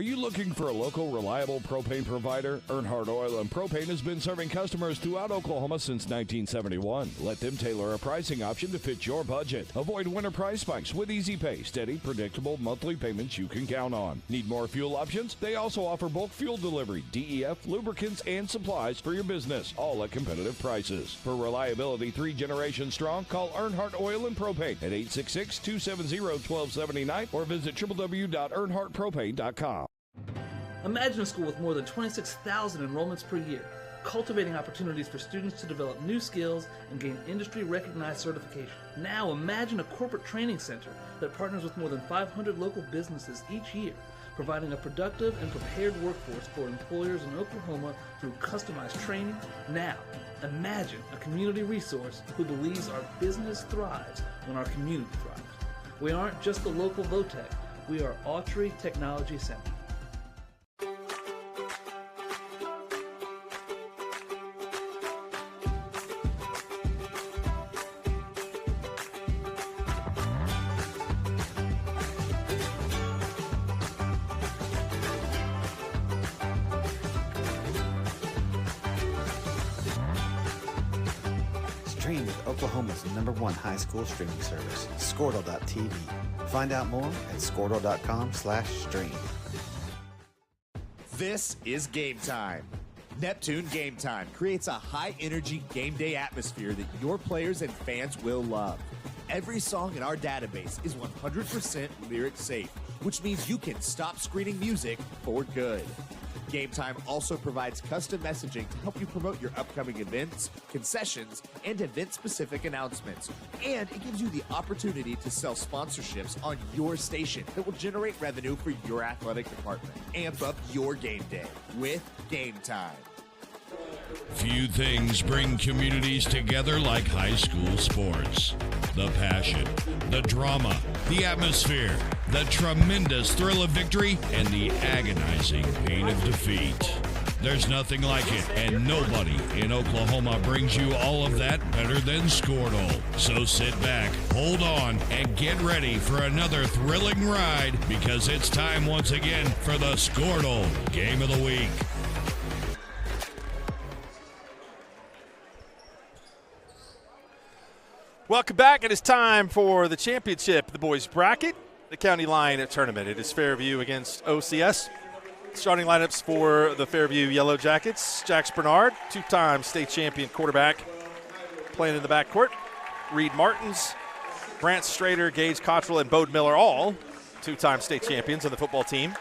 Are you looking for a local, reliable propane provider? Earnhardt Oil and Propane has been serving customers throughout Oklahoma since 1971. Let them tailor a pricing option to fit your budget. Avoid winter price spikes with easy pay, steady, predictable monthly payments you can count on. Need more fuel options? They also offer bulk fuel delivery, DEF, lubricants, and supplies for your business, all at competitive prices. For reliability 3 generations strong, call Earnhardt Oil and Propane at 866-270-1279 or visit www.earnhardtpropane.com. Imagine a school with more than 26,000 enrollments per year, cultivating opportunities for students to develop new skills and gain industry-recognized certification. Now imagine a corporate training center that partners with more than 500 local businesses each year, providing a productive and prepared workforce for employers in Oklahoma through customized training. Now, imagine a community resource who believes our business thrives when our community thrives. We aren't just the local Votech, we are Autry Technology Center. Stream with Oklahoma's #1 high school streaming service, Squirtle.tv. Find out more at squirtle.com/stream. This is Game Time. Neptune Game Time creates a high-energy game day atmosphere that your players and fans will love. Every song in our database is 100% lyric safe, which means you can stop screening music for good. Game Time also provides custom messaging to help you promote your upcoming events, concessions, and event-specific announcements. And it gives you the opportunity to sell sponsorships on your station that will generate revenue for your athletic department. Amp up your game day with Game Time. Few things bring communities together like high school sports. The passion, the drama, the atmosphere, the tremendous thrill of victory, and the agonizing pain of defeat. There's nothing like it, and nobody in Oklahoma brings you all of that better than Squirtle. So sit back, hold on, and get ready for another thrilling ride, because it's time once again for the Squirtle Game of the Week. Welcome back. It is time for the championship, the boys bracket, the county line tournament. It is Fairview against OCS. Starting lineups for the Fairview Yellow Jackets: Jax Bernard, 2-time state champion quarterback, playing in the backcourt. Reed Martins, Brant Strader, Gage Cottrell, and Bode Miller, all 2-time state champions on the football team,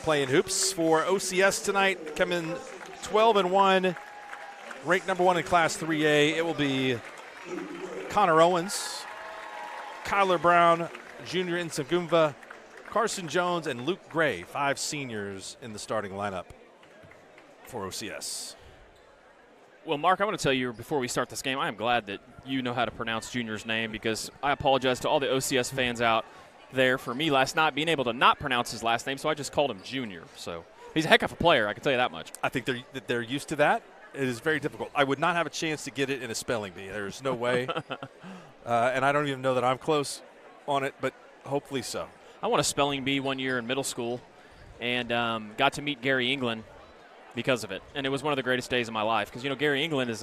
playing hoops. For OCS tonight, coming 12-1, ranked #1 in Class 3A. It will be Connor Owens, Kyler Brown, Junior Nsagumva, Carson Jones, and Luke Gray, 5 seniors in the starting lineup for OCS. Well, Mark, I want to tell you before we start this game, I am glad that you know how to pronounce Junior's name, because I apologize to all the OCS fans out there for me last night being able to not pronounce his last name, so I just called him Junior. So he's a heck of a player, I can tell you that much. I think they're used to that. It is very difficult. I would not have a chance to get it in a spelling bee. There's no way. And I don't even know that I'm close on it, but hopefully so. I won a spelling bee one year in middle school and got to meet Gary England because of it. And it was one of the greatest days of my life, because, you know, Gary England is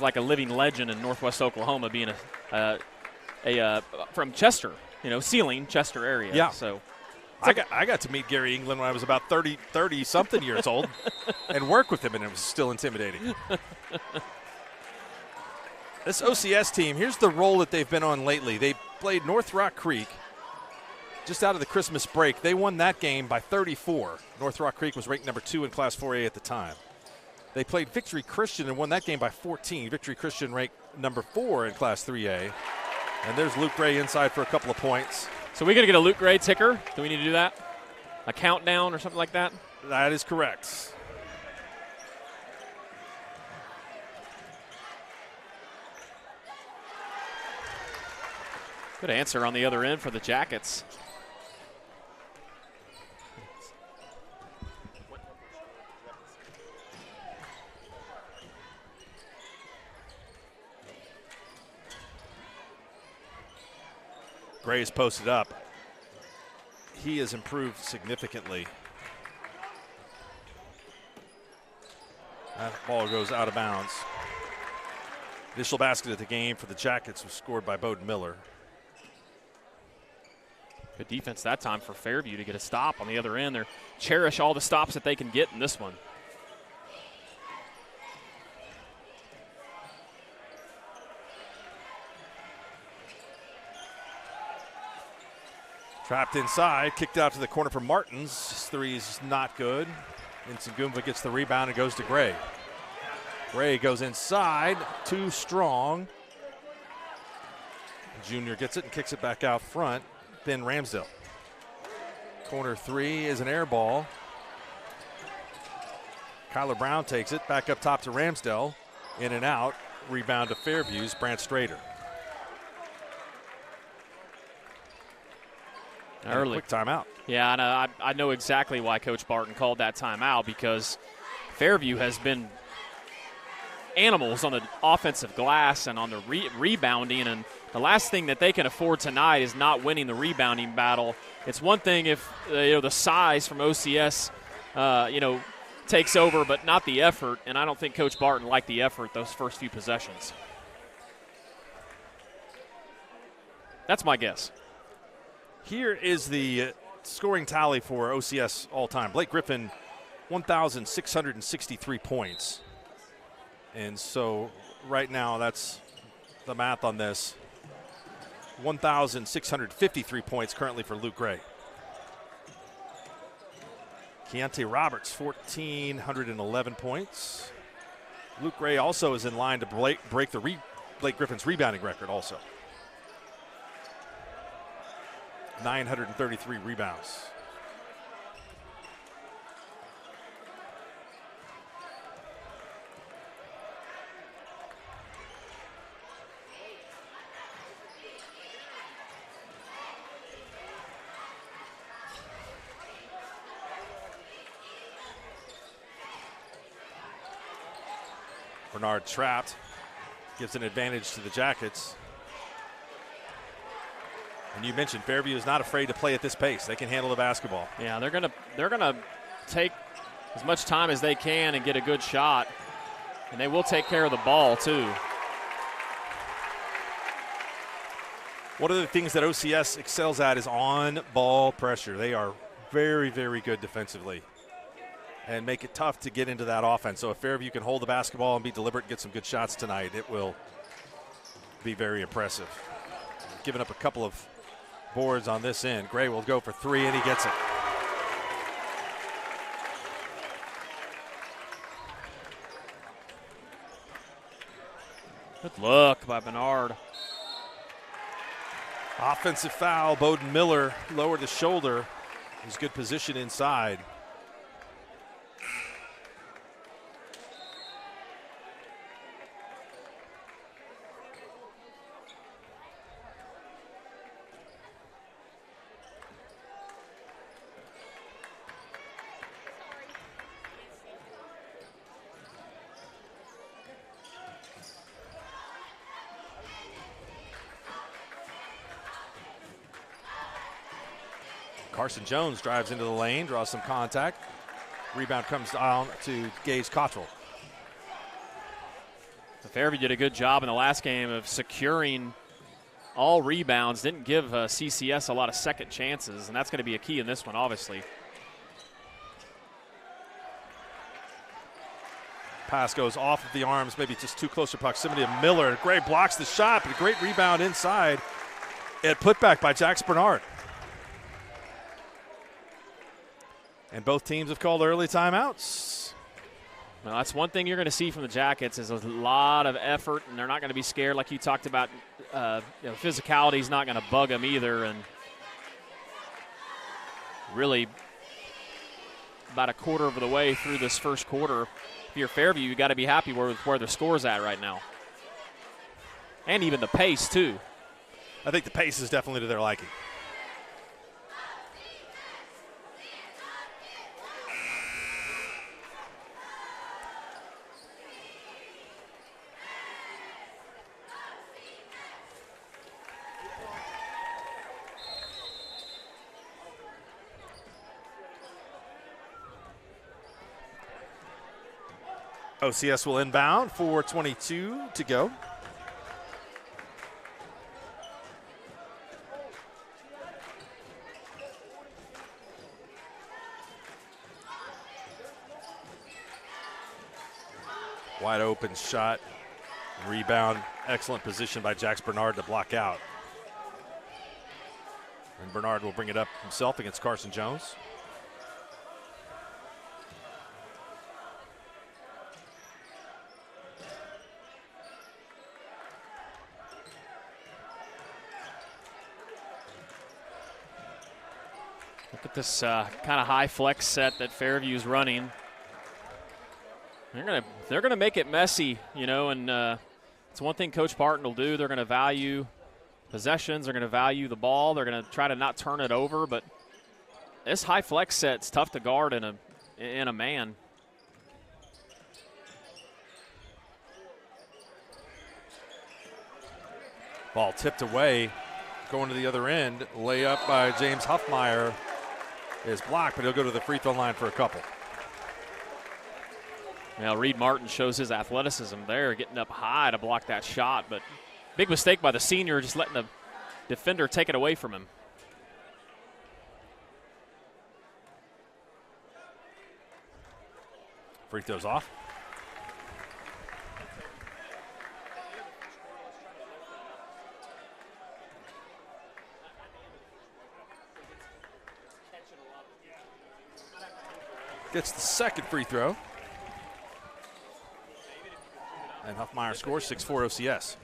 like a living legend in Northwest Oklahoma, being from Chester, Sealing, Chester area. Yeah. So I got to meet Gary England when I was about 30-something years old and work with him, and it was still intimidating. This OCS team, here's the roll that they've been on lately. They played North Rock Creek just out of the Christmas break. They won that game by 34. North Rock Creek was ranked #2 in Class 4A at the time. They played Victory Christian and won that game by 14. Victory Christian ranked #4 in Class 3A. And there's Luke Gray inside for a couple of points. So we're going to get a Luke Gray ticker? Do we need to do that? A countdown or something like that? That is correct. Good answer on the other end for the Jackets. Gray is posted up. he has improved significantly. That ball goes out of bounds. Initial basket of the game for the Jackets was scored by Bowden Miller. Good defense that time for Fairview to get a stop on the other end. They cherish all the stops that they can get in this one. Trapped inside, kicked out to the corner for Martins. His three is not good. Nsingumva gets the rebound and goes to Gray. Gray goes inside, too strong. Junior gets it and kicks it back out front. Ben Ramsdale. Corner three is an air ball. Kyler Brown takes it back up top to Ramsdale. In and out. Rebound to Fairview's Brant Strader. Early. Quick timeout. Yeah, and I know exactly why Coach Barton called that timeout, because Fairview has been animals on the offensive glass and on the rebounding, and the last thing that they can afford tonight is not winning the rebounding battle. It's one thing if the size from OCS takes over, but not the effort, and I don't think Coach Barton liked the effort those first few possessions. That's my guess. Here is the scoring tally for OCS all-time. Blake Griffin, 1,663 points. And so right now that's the math on this. 1,653 points currently for Luke Gray. Keontae Roberts, 1,411 points. Luke Gray also is in line to break the Blake Griffin's rebounding record also. 933 rebounds. Bernard trapped, gives an advantage to the Jackets. And you mentioned Fairview is not afraid to play at this pace. They can handle the basketball. Yeah, they're gonna take as much time as they can and get a good shot, and they will take care of the ball too. One of the things that OCS excels at is on-ball pressure. They are very, very good defensively and make it tough to get into that offense. So if Fairview can hold the basketball and be deliberate and get some good shots tonight, it will be very impressive. Giving up a couple of boards on this end. Gray will go for three, and he gets it. Good look by Bernard. Offensive foul. Bowden Miller lowered the shoulder. He's good position inside. Carson Jones drives into the lane, draws some contact. Rebound comes down to Gage Cottrell. Fairview did a good job in the last game of securing all rebounds, didn't give CCS a lot of second chances, and that's going to be a key in this one, obviously. Pass goes off of the arms, maybe just too close to proximity of Miller. Gray blocks the shot, but a great rebound inside. And put back by Jax Bernard. And both teams have called early timeouts. Well, that's one thing you're going to see from the Jackets is a lot of effort, and they're not going to be scared like you talked about. Physicality is not going to bug them either. And really, about a quarter of the way through this first quarter, if you're Fairview, you got to be happy with where the score's at right now. And even the pace, too. I think the pace is definitely to their liking. OCS will inbound, 4:22 to go. Wide open shot, rebound, excellent position by Jax Bernard to block out. And Bernard will bring it up himself against Carson Jones. Look at this kind of high flex set that Fairview's running. They're gonna make it messy, you know, and it's one thing Coach Barton will do. They're gonna value possessions. They're gonna value the ball. They're gonna try to not turn it over. But this high flex set's tough to guard in a man. Ball tipped away, going to the other end. Layup by James Huffmeyer is blocked, but he'll go to the free throw line for a couple. Now Reed Martin shows his athleticism there, getting up high to block that shot, but big mistake by the senior, just letting the defender take it away from him. Free throws off. Gets the second free throw. And Huffmeyer scores 6-4 OCS.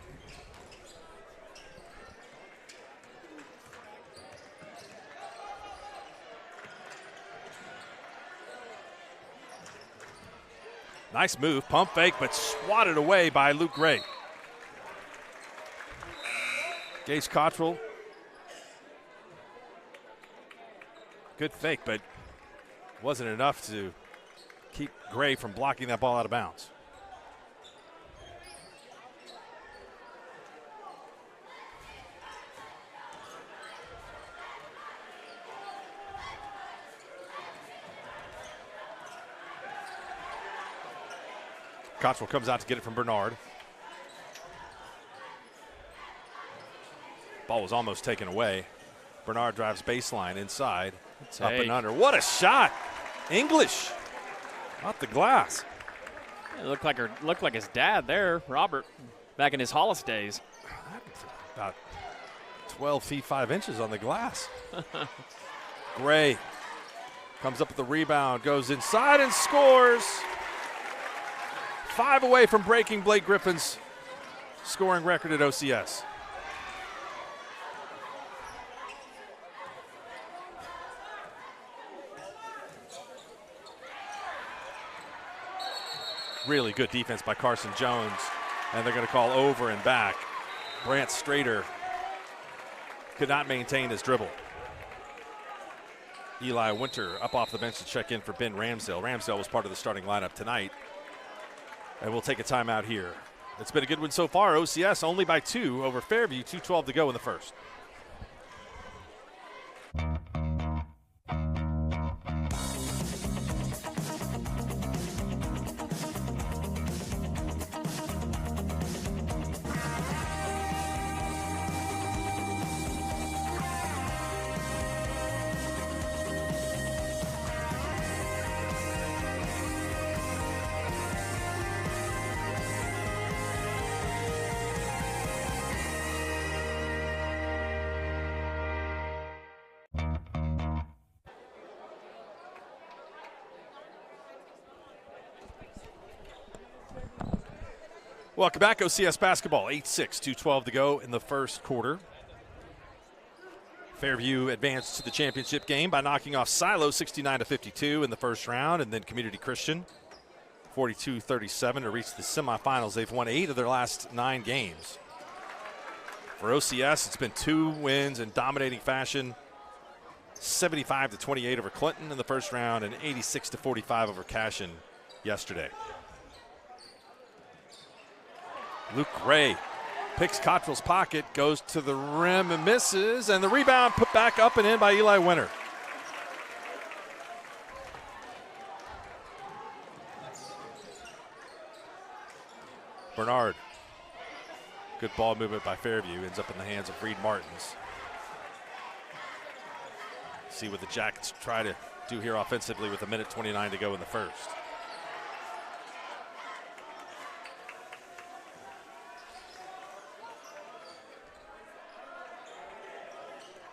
Nice move, pump fake, but swatted away by Luke Gray. Gage Cottrell. Good fake, but wasn't enough to keep Gray from blocking that ball out of bounds. Cottrell comes out to get it from Bernard. Ball was almost taken away. Bernard drives baseline inside. Up and under. What a shot! English off the glass. It looked like his dad there, Robert, back in his Hollis days. About 12 feet 5 inches on the glass. Gray comes up with the rebound, goes inside and scores. 5 away from breaking Blake Griffin's scoring record at OCS. Really good defense by Carson Jones, and they're going to call over and back. Brant Strader could not maintain his dribble. Eli Winter up off the bench to check in for Ben Ramsdale. Ramsdale was part of the starting lineup tonight. And we'll take a timeout here. It's been a good one so far. OCS only by 2 over Fairview, 2:12 to go in the first. Welcome back, OCS basketball, 8-6, 2:12 to go in the first quarter. Fairview advanced to the championship game by knocking off Silo 69-52 in the first round, and then Community Christian 42-37 to reach the semifinals. They've won 8 of their last 9 games. For OCS, it's been 2 wins in dominating fashion, 75-28 over Clinton in the first round and 86-45 over Cashin yesterday. Luke Gray picks Cottrell's pocket, goes to the rim and misses, and the rebound put back up and in by Eli Winter. Bernard. Good ball movement by Fairview. Ends up in the hands of Reed Martins. See what the Jackets try to do here offensively with 1:29 to go in the first.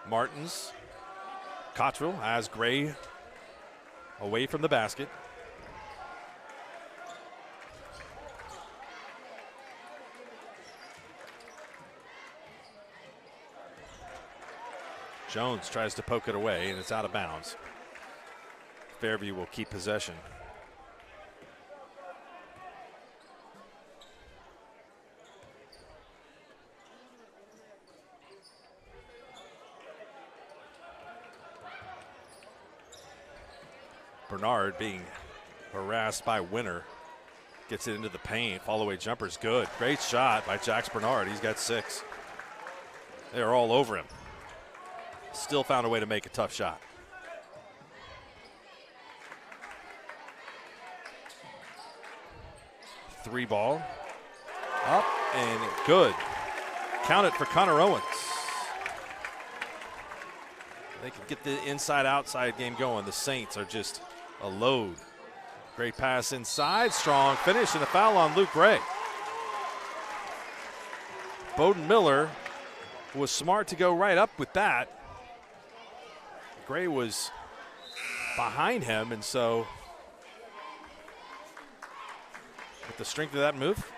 Martins. Cottrell has Gray away from the basket. Jones tries to poke it away, and it's out of bounds. Fairview will keep possession. Bernard being harassed by Winter. Gets it into the paint. Fall-away jumper's good. Great shot by Jax Bernard. He's got 6. They are all over him. Still found a way to make a tough shot. Three ball. Up and good. Count it for Connor Owens. They can get the inside-outside game going. The Saints are just a load. Great pass inside. Strong finish and a foul on Luke Gray. Bowden Miller was smart to go right up with that. Gray was behind him, and so with the strength of that move,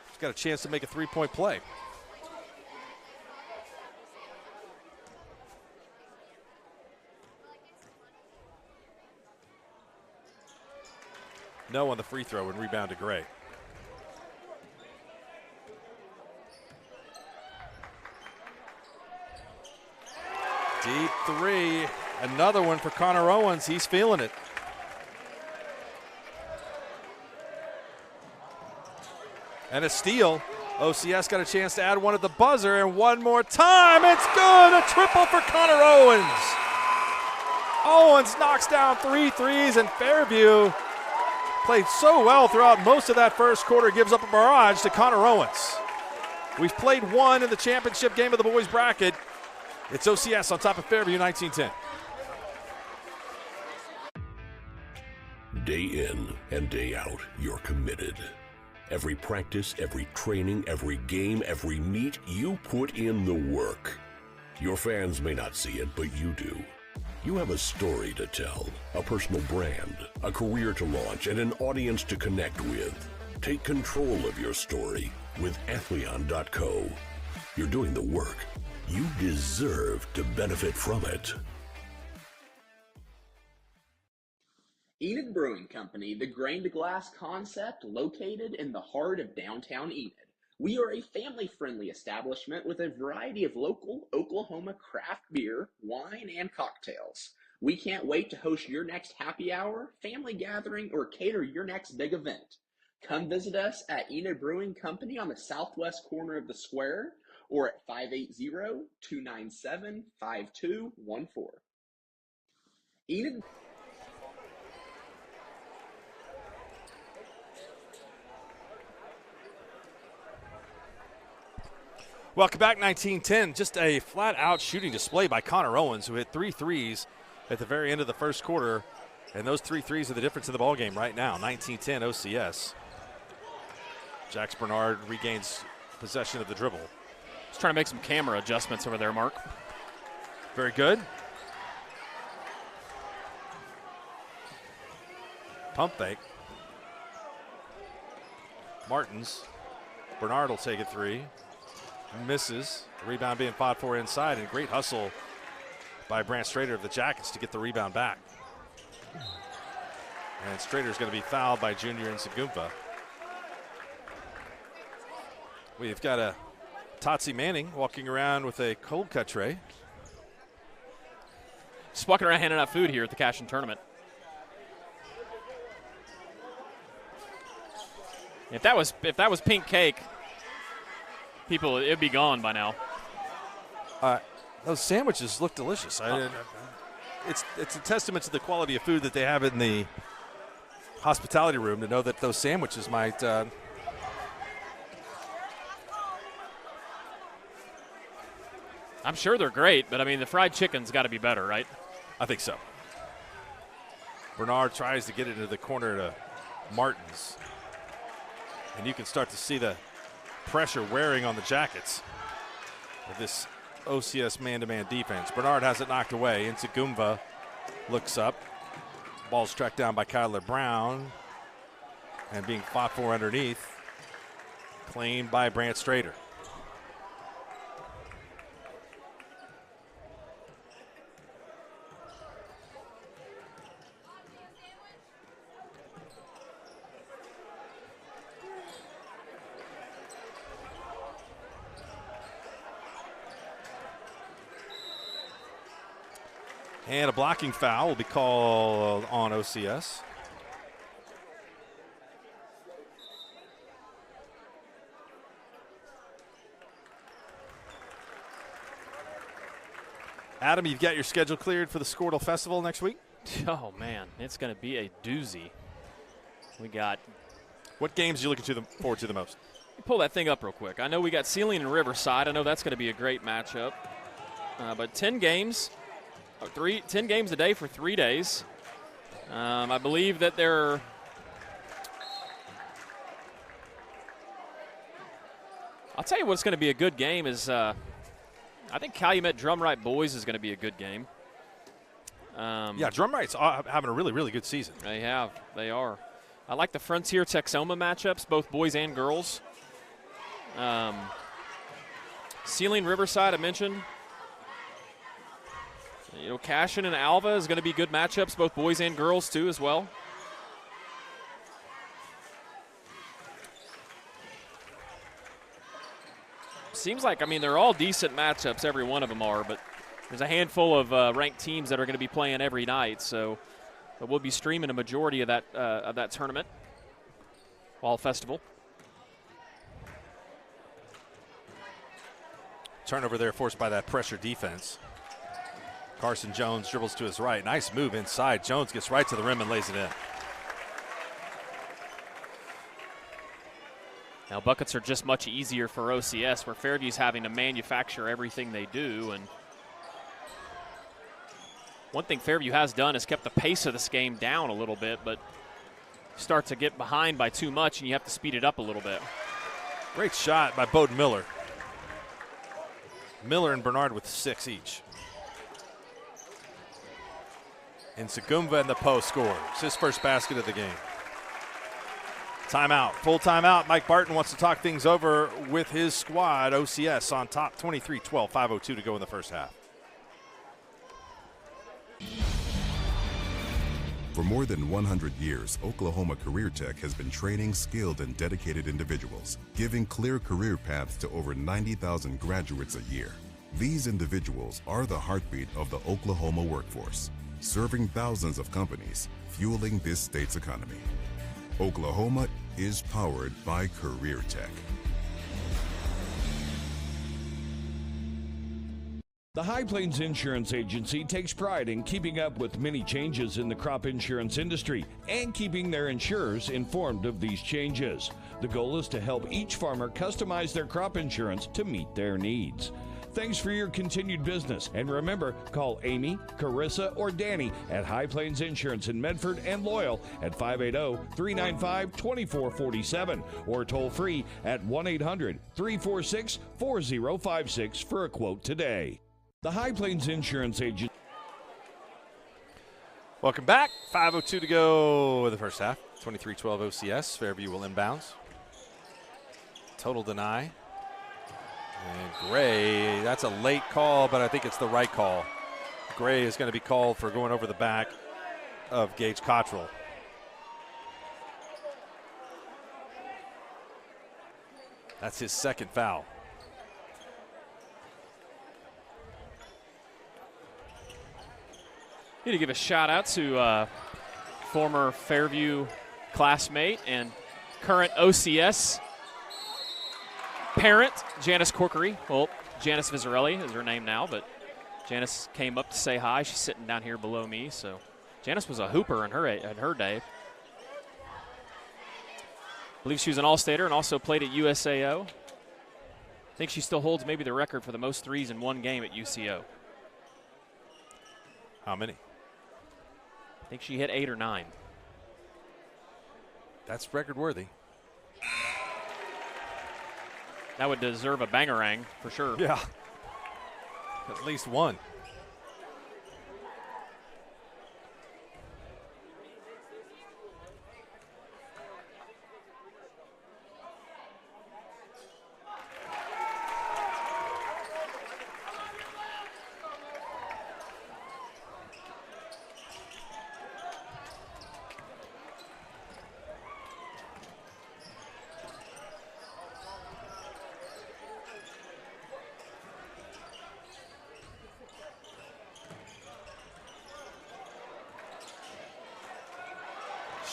he's got a chance to make a three-point play. No on the free throw and rebound to Gray. Deep three, another one for Connor Owens. He's feeling it. And a steal. OCS got a chance to add one at the buzzer, and one more time. It's good. A triple for Connor Owens. Owens knocks down 3 threes, and Fairview played so well throughout most of that first quarter, gives up a barrage to Connor Owens. We've played one in the championship game of the boys bracket. It's OCS on top of Fairview, 19-10. Day in and day out, you're committed. Every practice, every training, every game, every meet, you put in the work. Your fans may not see it, but you do. You have a story to tell, a personal brand, a career to launch, and an audience to connect with. Take control of your story with Athleon.co. You're doing the work. You deserve to benefit from it. Enid Brewing Company, the grain-to-glass concept located in the heart of downtown Enid. We are a family-friendly establishment with a variety of local Oklahoma craft beer, wine, and cocktails. We can't wait to host your next happy hour, family gathering, or cater your next big event. Come visit us at Enid Brewing Company on the southwest corner of the square, or at 580-297-5214. Enid. Welcome back, 19-10. Just a flat-out shooting display by Connor Owens, who hit 3 threes at the very end of the first quarter. And those 3 threes are the difference in the ballgame right now, 19-10 OCS. Jax Bernard regains possession of the dribble. Just trying to make some camera adjustments over there, Mark. Very good. Pump fake. Martins. Bernard will take a 3. Misses. The rebound being fought for inside, and great hustle by Brant Strader of the Jackets to get the rebound back. And Strader's going to be fouled by Junior Nsagumpa. We've got a Totsi Manning walking around with a cold cut tray. Just walking around handing out food here at the Cashin tournament. If that was pink cake, people, it'd be gone by now. Those sandwiches look delicious. It's a testament to the quality of food that they have in the hospitality room to know that those sandwiches might I'm sure they're great, but, I mean, the fried chicken's got to be better, right? I think so. Bernard tries to get it into the corner to Martins. And you can start to see the pressure wearing on the Jackets of this OCS man-to-man defense. Bernard has it knocked away. Insagumva looks up. Ball's tracked down by Kyler Brown. And being fought for underneath. Claimed by Brant Strader. And a blocking foul will be called on OCS. Adam, you've got your schedule cleared for the Squirtle Festival next week? Oh, man, it's going to be a doozy. We got. What games are you looking forward to the most? Pull that thing up real quick. I know we got Sealing and Riverside. I know that's going to be a great matchup. But 10 games. 10 games a day for 3 days. I believe that they're I'll tell you what's going to be a good game is I think Calumet Drumright Boys is going to be a good game. Yeah, Drumright's having a really, really good season. They are. I like the Frontier Texoma matchups, both boys and girls. Sealing Riverside, I mentioned. You know, Cashin and Alva is going to be good matchups, both boys and girls, too, as well. Seems like, I mean, they're all decent matchups, every one of them are, but there's a handful of ranked teams that are going to be playing every night, so we'll be streaming a majority of that tournament, Fall Festival. Turnover there forced by that pressure defense. Carson Jones dribbles to his right. Nice move inside. Jones gets right to the rim and lays it in. Now, buckets are just much easier for OCS, where Fairview's having to manufacture everything they do. And one thing Fairview has done is kept the pace of this game down a little bit, but start to get behind by too much, and you have to speed it up a little bit. Great shot by Bowden Miller. Miller and Bernard with 6 each. And Sagumva in the post scores his first basket of the game. Timeout, full timeout. Mike Barton wants to talk things over with his squad. OCS on top, 23-12, 5:02 to go in the first half. For more than 100 years, Oklahoma Career Tech has been training skilled and dedicated individuals, giving clear career paths to over 90,000 graduates a year. These individuals are the heartbeat of the Oklahoma workforce, serving thousands of companies, fueling this state's economy. Oklahoma is powered by Career Tech. The High Plains Insurance Agency takes pride in keeping up with many changes in the crop insurance industry and keeping their insurers informed of these changes. The goal is to help each farmer customize their crop insurance to meet their needs. Thanks for your continued business. And remember, call Amy, Carissa, or Danny at High Plains Insurance in Medford and Loyal at 580-395-2447 or toll free at 1-800-346-4056 for a quote today. The High Plains Insurance Agent. Welcome back. 5:02 to go in the first half. 23-12 OCS. Fairview will inbounds. Total deny. And Gray, that's a late call, but I think it's the right call. Gray is going to be called for going over the back of Gage Cottrell. That's his second foul. Need to give a shout out to former Fairview classmate and current OCS parent, Janice Corkery. Well, Janice Vizarelli is her name now, but Janice came up to say hi. She's sitting down here below me, so Janice was a hooper in her day. I believe she was an All-Stater and also played at USAO. I think she still holds maybe the record for the most threes in one game at UCO. How many? I think she hit 8 or 9. That's record worthy. That would deserve a bangerang for sure. Yeah. At least one.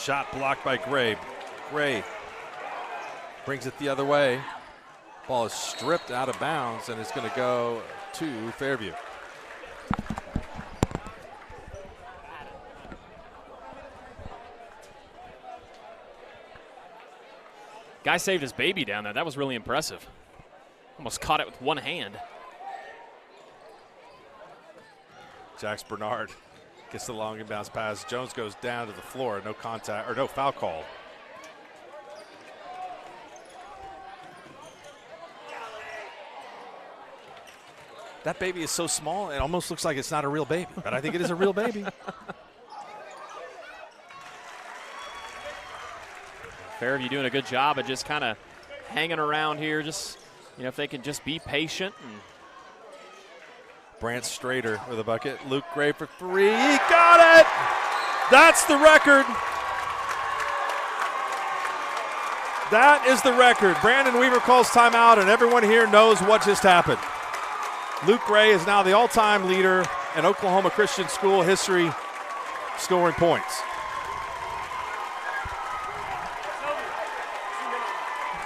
Shot blocked by Gray. Gray brings it the other way. Ball is stripped out of bounds and it's going to go to Fairview. Guy saved his baby down there. That was really impressive. Almost caught it with one hand. Jax Bernard gets the long inbounds pass. Jones goes down to the floor. No contact or no foul call. That baby is so small, it almost looks like it's not a real baby, but I think it is a real baby. Fairview doing a good job of just kind of hanging around here. Just, you know, if they can just be patient. And Brant Strader with a bucket. Luke Gray for three. He got it! That's the record. That is the record. Brandon Weaver calls timeout, and everyone here knows what just happened. Luke Gray is now the all-time leader in Oklahoma Christian School history scoring points.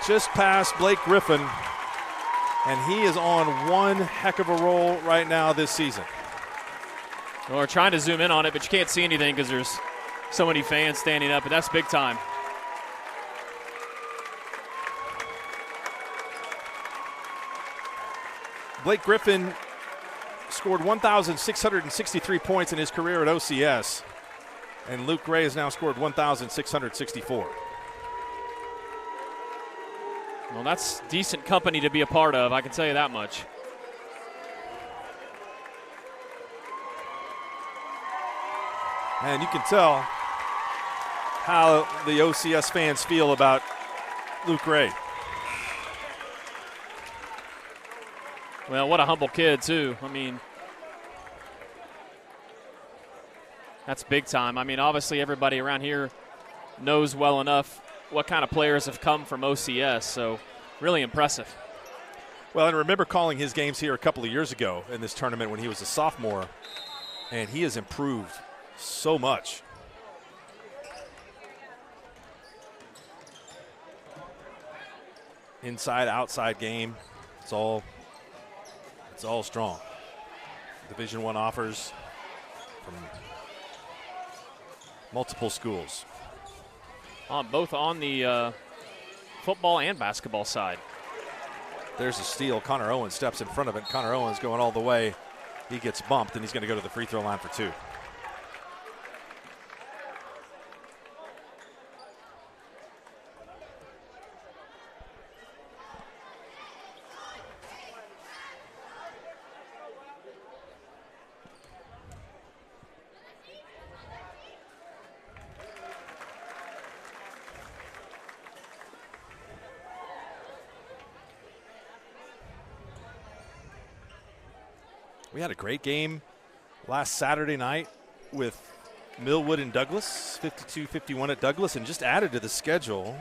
Just past Blake Griffin, and he is on one heck of a roll right now this season. Well, we're trying to zoom in on it, but you can't see anything because there's so many fans standing up, but that's big time. Blake Griffin scored 1,663 points in his career at OCS, and Luke Gray has now scored 1,664. Well, that's decent company to be a part of, I can tell you that much. And you can tell how the OCS fans feel about Luke Gray. Well, what a humble kid, too. I mean, that's big time. I mean, obviously everybody around here knows well enough what kind of players have come from OCS, so really impressive. Well, and remember calling his games here a couple of years ago in this tournament when he was a sophomore, and he has improved so much. Inside, outside game, it's all strong. Division I offers from multiple schools. Both on the football and basketball side. There's a steal. Connor Owens steps in front of it. Connor Owens going all the way. He gets bumped, and he's going to go to the free throw line for two. We had a great game last Saturday night with Millwood and Douglas, 52-51 at Douglas, and just added to the schedule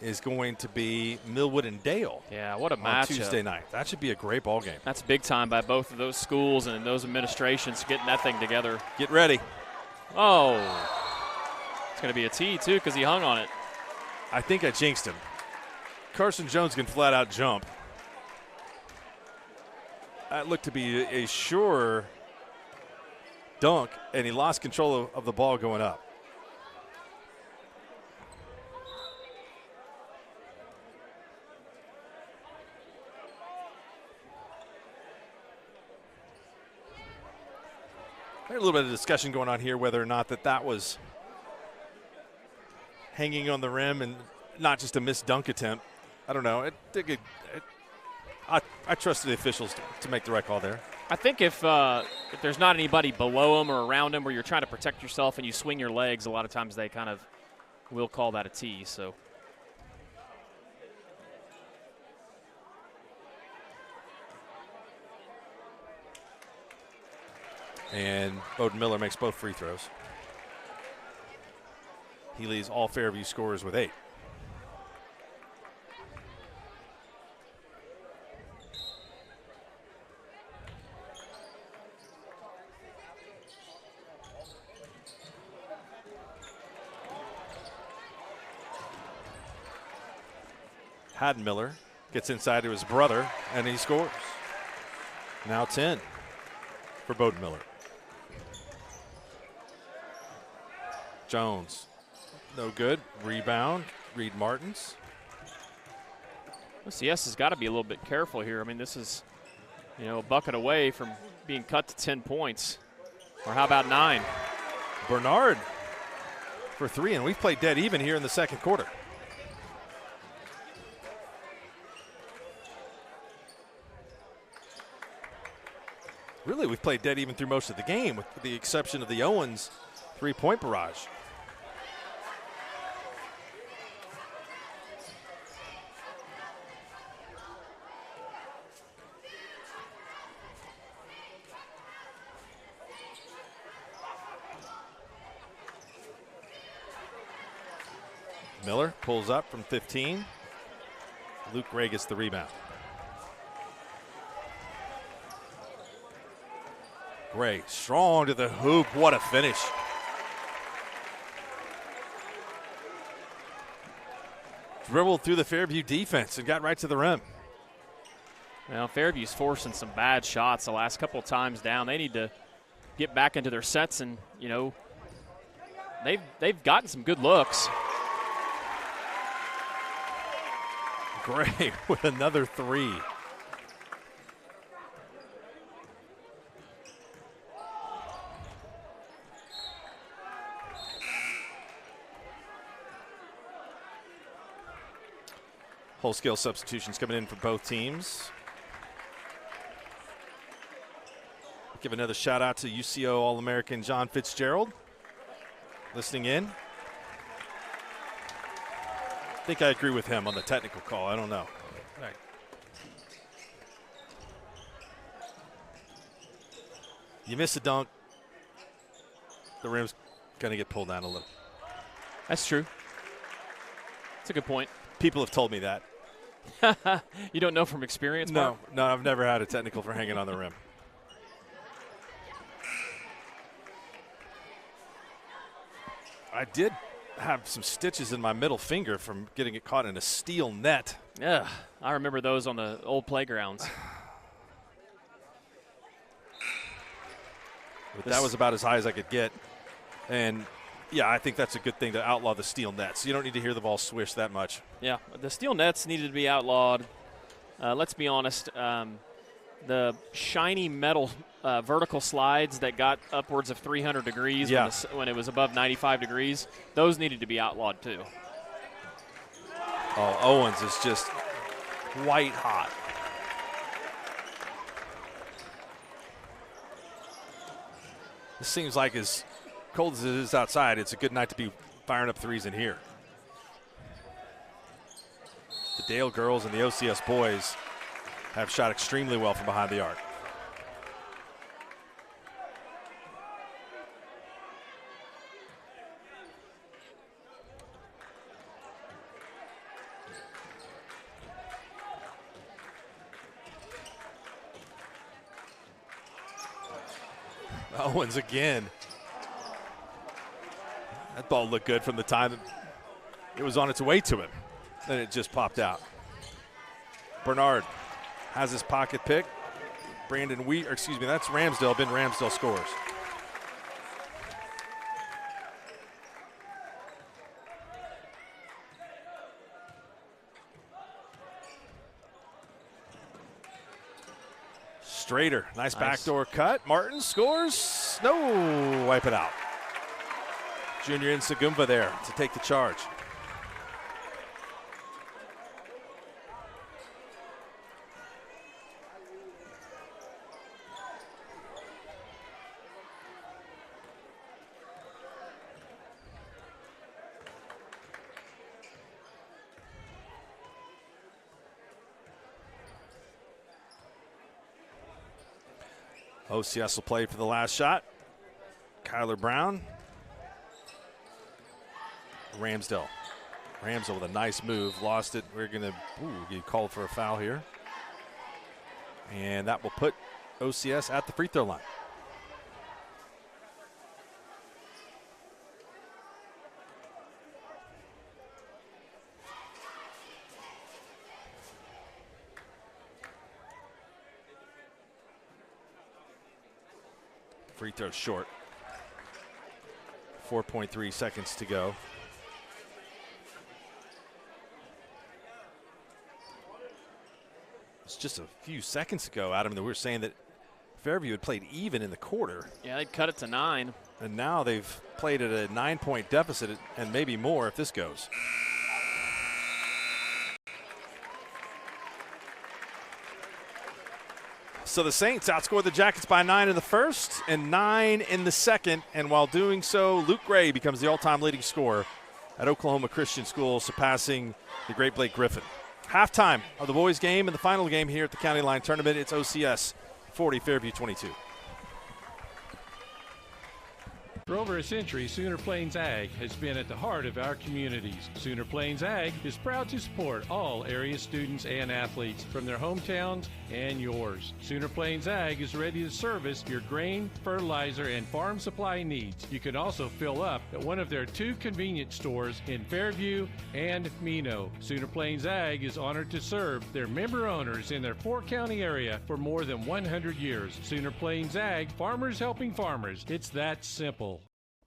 is going to be Millwood and Dale. Yeah, what a on matchup. Tuesday night. That should be a great ball game. That's big time by both of those schools and those administrations getting that thing together. Get ready. Oh, it's going to be a tee, too, because he hung on it. I think I jinxed him. Carson Jones can flat out jump. That looked to be a sure dunk, and he lost control of the ball going up. a little bit of discussion going on here whether or not that was hanging on the rim and not just a missed dunk attempt. I don't know. I trust the officials to make the right call there. I think if there's not anybody below him or around him where you're trying to protect yourself and you swing your legs, a lot of times they kind of will call that a tee. So. And Bowden Miller makes both free throws. He leads all Fairview scorers with 8. Haddon Miller gets inside to his brother, and he scores. Now 10 for Bowden Miller. Jones, no good. Rebound, Reed Martins. OCS has got to be a little bit careful here. I mean, this is, a bucket away from being cut to 10 points. Or how about 9? Bernard for 3, and we've played dead even here in the second quarter. Really, we've played dead even through most of the game, with the exception of the Owens three-point barrage. Miller pulls up from 15. Luke Gray gets the rebound. Gray strong to the hoop. What a finish. Dribbled through the Fairview defense and got right to the rim. Well, Fairview's forcing some bad shots the last couple of times down. They need to get back into their sets, and, they've gotten some good looks. Gray with another 3. Whole-scale substitutions coming in for both teams. Give another shout-out to UCO All-American John Fitzgerald listening in. I think I agree with him on the technical call. I don't know. All right. You miss a dunk, the rim's going to get pulled down a little. That's true. That's a good point. People have told me that. You don't know from experience, No, Mark? no, I've never had a technical for hanging on the rim. I did have some stitches in my middle finger from getting it caught in a steel net. Yeah, I remember those on the old playgrounds. But that was about as high as I could get. And, yeah, I think that's a good thing to outlaw the steel nets. You don't need to hear the ball swish that much. Yeah, the steel nets needed to be outlawed. Let's be honest. The shiny metal vertical slides that got upwards of 300 degrees when it was above 95 degrees, those needed to be outlawed too. Oh, Owens is just white hot. This seems like as cold as it is outside, it's a good night to be firing up threes in here. The Dale girls and the OCS boys have shot extremely well from behind the arc. Owens again. That ball looked good from the time it was on its way to him. Then it just popped out. Bernard has his pocket pick. That's Ramsdale. Ben Ramsdale scores. Strader, nice backdoor cut. Martin scores. No, wipe it out. Junior Insagumba there to take the charge. OCS will play for the last shot. Kyler Brown. Ramsdale with a nice move. Lost it. We're going to get called for a foul here. And that will put OCS at the free throw line. Free throw short. 4.3 seconds to go. It's just a few seconds ago, Adam, that we were saying that Fairview had played even in the quarter. Yeah, they'd cut it to 9. And now they've played at a 9-point deficit and maybe more if this goes. So the Saints outscored the Jackets by 9 in the first and 9 in the second. And while doing so, Luke Gray becomes the all-time leading scorer at Oklahoma Christian School, surpassing the great Blake Griffin. Halftime of the boys' game and the final game here at the County Line Tournament. It's OCS 40, Fairview 22. For over a century, Sooner Plains Ag has been at the heart of our communities. Sooner Plains Ag is proud to support all area students and athletes from their hometowns and yours. Sooner Plains Ag is ready to service your grain, fertilizer, and farm supply needs. You can also fill up at one of their 2 convenience stores in Fairview and Mino. Sooner Plains Ag is honored to serve their member owners in their 4-county area for more than 100 years. Sooner Plains Ag, farmers helping farmers. It's that simple.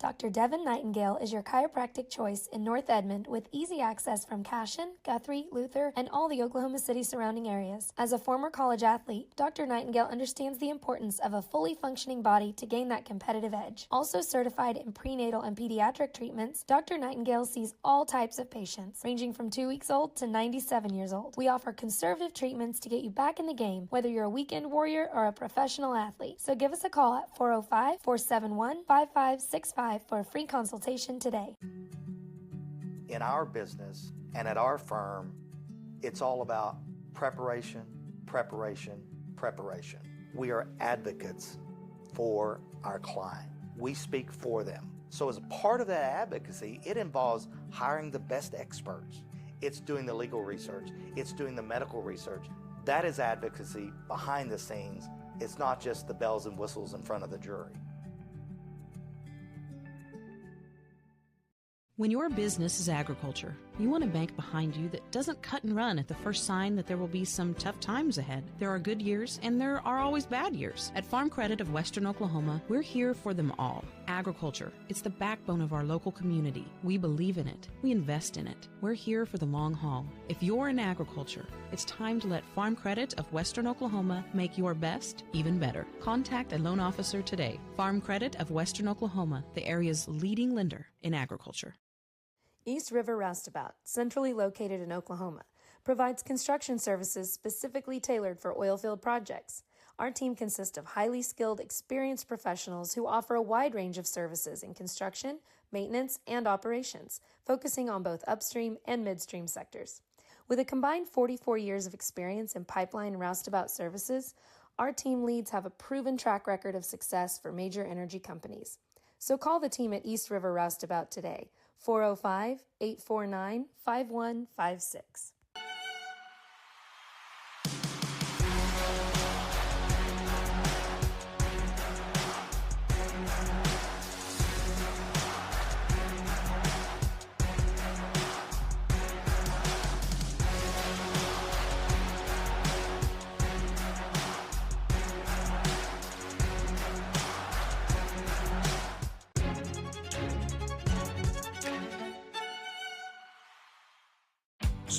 Dr. Devin Nightingale is your chiropractic choice in North Edmond with easy access from Cashion, Guthrie, Luther, and all the Oklahoma City surrounding areas. As a former college athlete, Dr. Nightingale understands the importance of a fully functioning body to gain that competitive edge. Also certified in prenatal and pediatric treatments, Dr. Nightingale sees all types of patients, ranging from 2 weeks old to 97 years old. We offer conservative treatments to get you back in the game, whether you're a weekend warrior or a professional athlete. So give us a call at 405-471-5565 for a free consultation today. In our business and at our firm, it's all about preparation, preparation, preparation. We are advocates for our client. We speak for them. So as a part of that advocacy, it involves hiring the best experts. It's doing the legal research. It's doing the medical research. That is advocacy behind the scenes. It's not just the bells and whistles in front of the jury. When your business is agriculture, you want a bank behind you that doesn't cut and run at the first sign that there will be some tough times ahead. There are good years and there are always bad years. At Farm Credit of Western Oklahoma, we're here for them all. Agriculture, it's the backbone of our local community. We believe in it. We invest in it. We're here for the long haul. If you're in agriculture, it's time to let Farm Credit of Western Oklahoma make your best even better. Contact a loan officer today. Farm Credit of Western Oklahoma, the area's leading lender in agriculture. East River Roustabout, centrally located in Oklahoma, provides construction services specifically tailored for oilfield projects. Our team consists of highly skilled, experienced professionals who offer a wide range of services in construction, maintenance, and operations, focusing on both upstream and midstream sectors. With a combined 44 years of experience in pipeline and roustabout services, our team leads have a proven track record of success for major energy companies. So call the team at East River Roustabout today, 405-849-5156.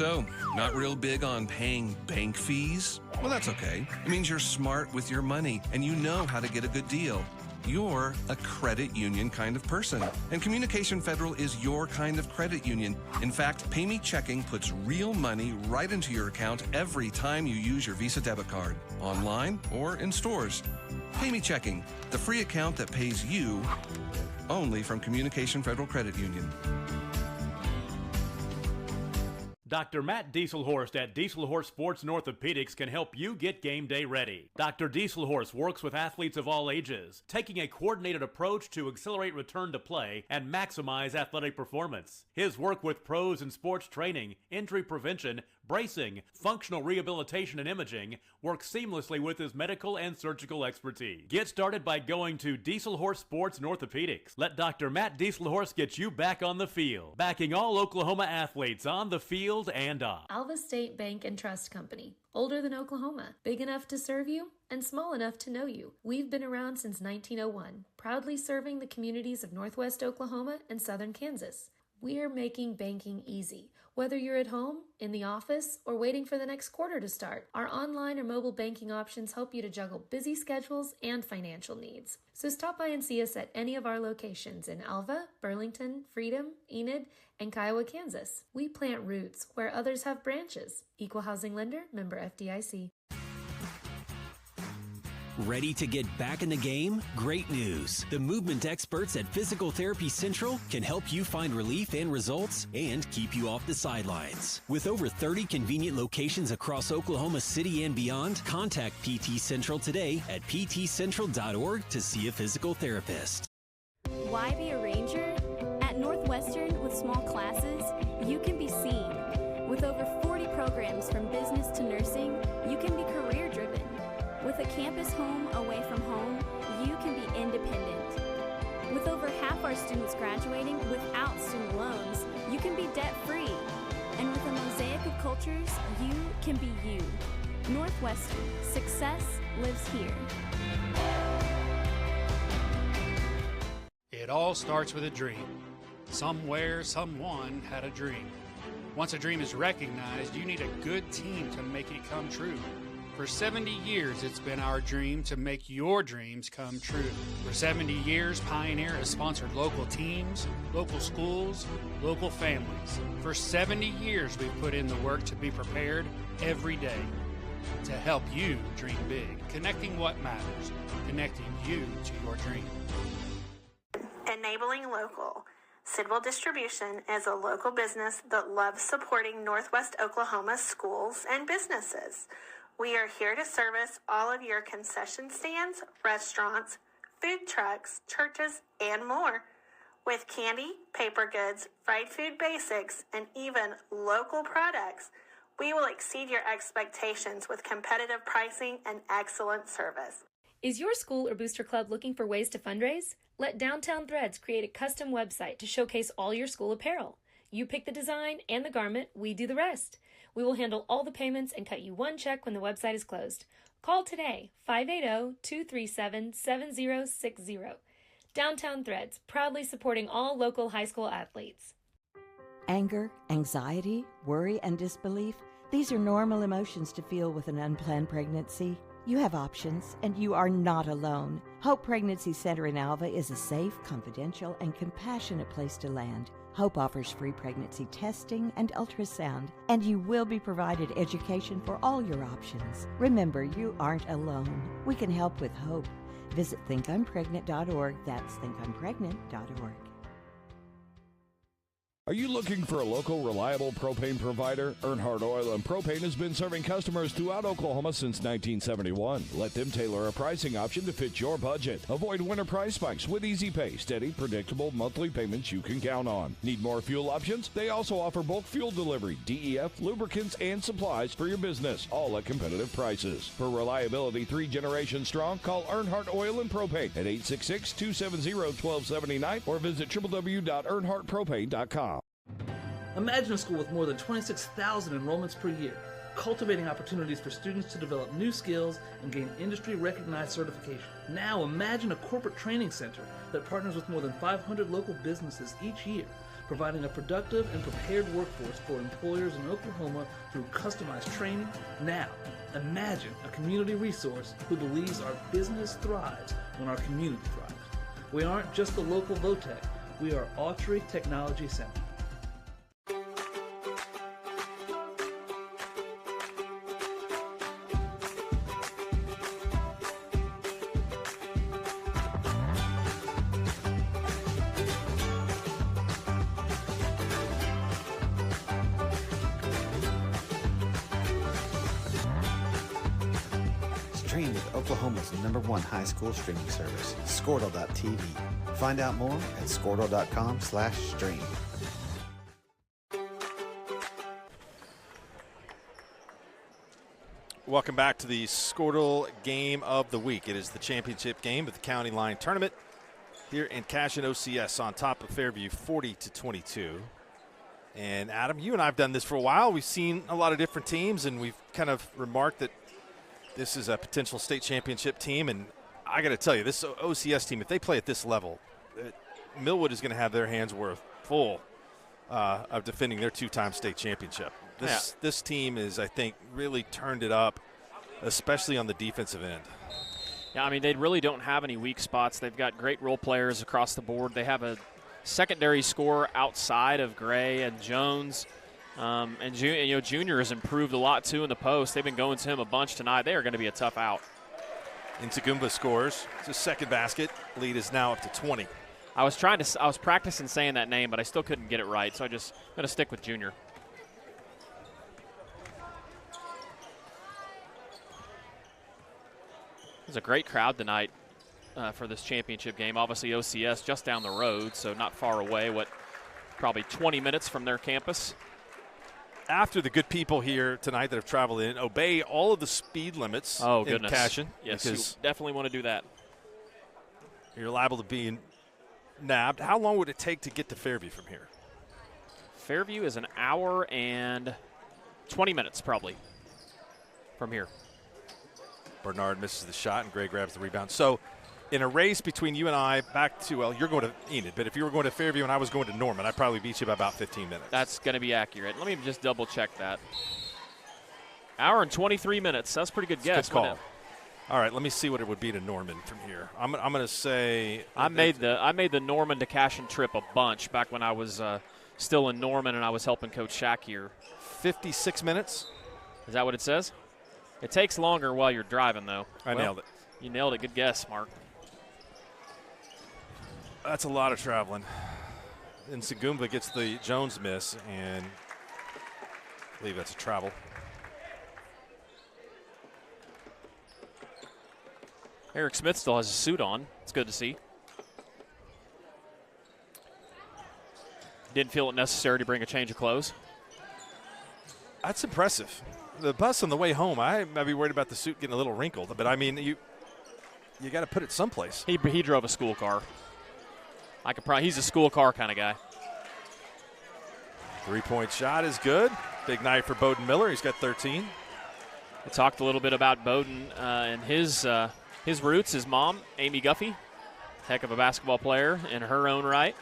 So, not real big on paying bank fees? Well, that's okay. It means you're smart with your money and you know how to get a good deal. You're a credit union kind of person, and Communication Federal is your kind of credit union. In fact, Pay Me Checking puts real money right into your account every time you use your Visa debit card, online or in stores. Pay Me Checking, the free account that pays you only from Communication Federal Credit Union. Dr. Matt Dieselhorst at Dieselhorst Sports and Orthopedics can help you get game day ready. Dr. Dieselhorst works with athletes of all ages, taking a coordinated approach to accelerate return to play and maximize athletic performance. His work with pros in sports training, injury prevention, bracing, functional rehabilitation, and imaging works seamlessly with his medical and surgical expertise. Get started by going to Dieselhorst Sports and Orthopedics. Let Dr. Matt Dieselhorst get you back on the field, backing all Oklahoma athletes on the field and off. Alva State Bank and Trust Company. Older than Oklahoma, big enough to serve you and small enough to know you. We've been around since 1901, proudly serving the communities of Northwest Oklahoma and Southern Kansas. We're making banking easy. Whether you're at home, in the office, or waiting for the next quarter to start, our online or mobile banking options help you to juggle busy schedules and financial needs. So stop by and see us at any of our locations in Alva, Burlington, Freedom, Enid, and Kiowa, Kansas. We plant roots where others have branches. Equal Housing Lender, member FDIC. Ready to get back in the game? Great news! The movement experts at Physical Therapy Central can help you find relief and results and keep you off the sidelines. With over 30 convenient locations across Oklahoma City and beyond, contact PT Central today at ptcentral.org to see a physical therapist. Why be a ranger? At Northwestern, with small classes, you can be seen. With over 40 programs from business to nursing, you can be career-driven. With a campus home away from home, you can be independent. With over half our students graduating without student loans, you can be debt-free. And with a mosaic of cultures, you can be you. Northwestern, success lives here. It all starts with a dream. Somewhere, someone had a dream. Once a dream is recognized, you need a good team to make it come true. For 70 years, it's been our dream to make your dreams come true. For 70 years, Pioneer has sponsored local teams, local schools, local families. For 70 years, we've put in the work to be prepared every day to help you dream big, connecting what matters, connecting you to your dream. Enabling local. Sidwell Distribution is a local business that loves supporting Northwest Oklahoma schools and businesses. We are here to service all of your concession stands, restaurants, food trucks, churches, and more. With candy, paper goods, fried food basics, and even local products, we will exceed your expectations with competitive pricing and excellent service. Is your school or booster club looking for ways to fundraise? Let Downtown Threads create a custom website to showcase all your school apparel. You pick the design and the garment, we do the rest. We will handle all the payments and cut you one check when the website is closed. Call today, 580-237-7060. Downtown Threads, proudly supporting all local high school athletes. Anger, anxiety, worry, and disbelief, these are normal emotions to feel with an unplanned pregnancy. You have options, and you are not alone. Hope Pregnancy Center in Alva is a safe, confidential, and compassionate place to land. Hope offers free pregnancy testing and ultrasound, and you will be provided education for all your options. Remember, you aren't alone. We can help with hope. Visit thinkimpregnant.org. That's thinkimpregnant.org. Are you looking for a local, reliable propane provider? Earnhardt Oil and Propane has been serving customers throughout Oklahoma since 1971. Let them tailor a pricing option to fit your budget. Avoid winter price spikes with easy pay, steady, predictable monthly payments you can count on. Need more fuel options? They also offer bulk fuel delivery, DEF, lubricants, and supplies for your business, all at competitive prices. For reliability 3 generations strong, call Earnhardt Oil and Propane at 866-270-1279 or visit www.earnhardtpropane.com. Imagine a school with more than 26,000 enrollments per year, cultivating opportunities for students to develop new skills and gain industry-recognized certification. Now imagine a corporate training center that partners with more than 500 local businesses each year, providing a productive and prepared workforce for employers in Oklahoma through customized training. Now, imagine a community resource who believes our business thrives when our community thrives. We aren't just the local VOTEC, we are Autry Technology Center. Stream with Oklahoma's #1 high school streaming service, Squirtle.tv. Find out more at Squirtle.com/stream. Welcome back to the Squirtle Game of the Week. It is the championship game of the County Line Tournament here in Cashin OCS on top of Fairview, 40-22. And Adam, you and I have done this for a while. We've seen a lot of different teams, and we've kind of remarked that this is a potential state championship team. And I got to tell you, this OCS team, if they play at this level, Millwood is going to have their hands full of defending their two-time state championship. This team is, I think, really turned it up, especially on the defensive end. Yeah, I mean, they really don't have any weak spots. They've got great role players across the board. They have a secondary scorer outside of Gray and Jones. And Junior has improved a lot, too, in the post. They've been going to him a bunch tonight. They are going to be a tough out. Ntagumba scores. It's his second basket. Lead is now up to 20. I was practicing saying that name, but I still couldn't get it right, so I'm going to stick with Junior. There's a great crowd tonight for this championship game. Obviously, OCS just down the road, so not far away, probably 20 minutes from their campus. After the good people here tonight that have traveled in, obey all of the speed limits in Cashin. Yes, you definitely want to do that. You're liable to be nabbed. How long would it take to get to Fairview from here? Fairview is an hour and 20 minutes probably from here. Bernard misses the shot and Gray grabs the rebound. So in a race between you and I back to, well, you're going to Enid, but if you were going to Fairview and I was going to Norman, I'd probably beat you by about 15 minutes. That's going to be accurate. Let me just double check that. Hour and 23 minutes. That's a pretty good guess. Good call. All right, let me see what it would be to Norman from here. I'm going to say I made the Norman to Cashin trip a bunch back when I was still in Norman and I was helping Coach Shack here. 56 minutes. Is that what it says? It takes longer while you're driving, though. I nailed it. You nailed it. Good guess, Mark. That's a lot of traveling. And Sagumba gets the Jones miss, and I believe that's a travel. Eric Smith still has a suit on. It's good to see. Didn't feel it necessary to bring a change of clothes. That's impressive. The bus on the way home, I might be worried about the suit getting a little wrinkled, but I mean, you got to put it someplace. He drove a school car. He's a school car kind of guy. 3-point shot is good. Big night for Bowden Miller. He's got 13. I talked a little bit about Bowden and his roots. His mom, Amy Guffey, heck of a basketball player in her own right.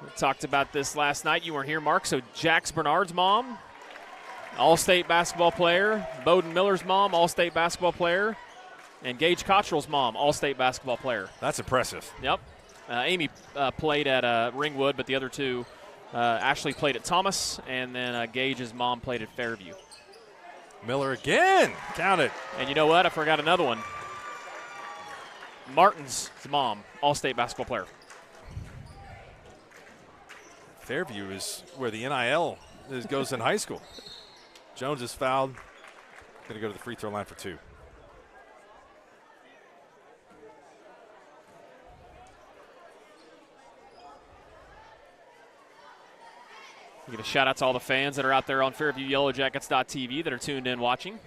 We talked about this last night. You weren't here, Mark. So Jax Bernard's mom, all-state basketball player. Bowden Miller's mom, all-state basketball player. And Gage Cottrell's mom, all-state basketball player. That's impressive. Yep. Amy played at Ringwood, but the other two, Ashley played at Thomas, and then Gage's mom played at Fairview. Miller again. Count it. And you know what? I forgot another one. Martin's mom, all-state basketball player. Fairview is where the NIL goes in high school. Jones is fouled. Going to go to the free throw line for 2. Give a shout out to all the fans that are out there on FairviewYellowJackets.tv that are tuned in watching.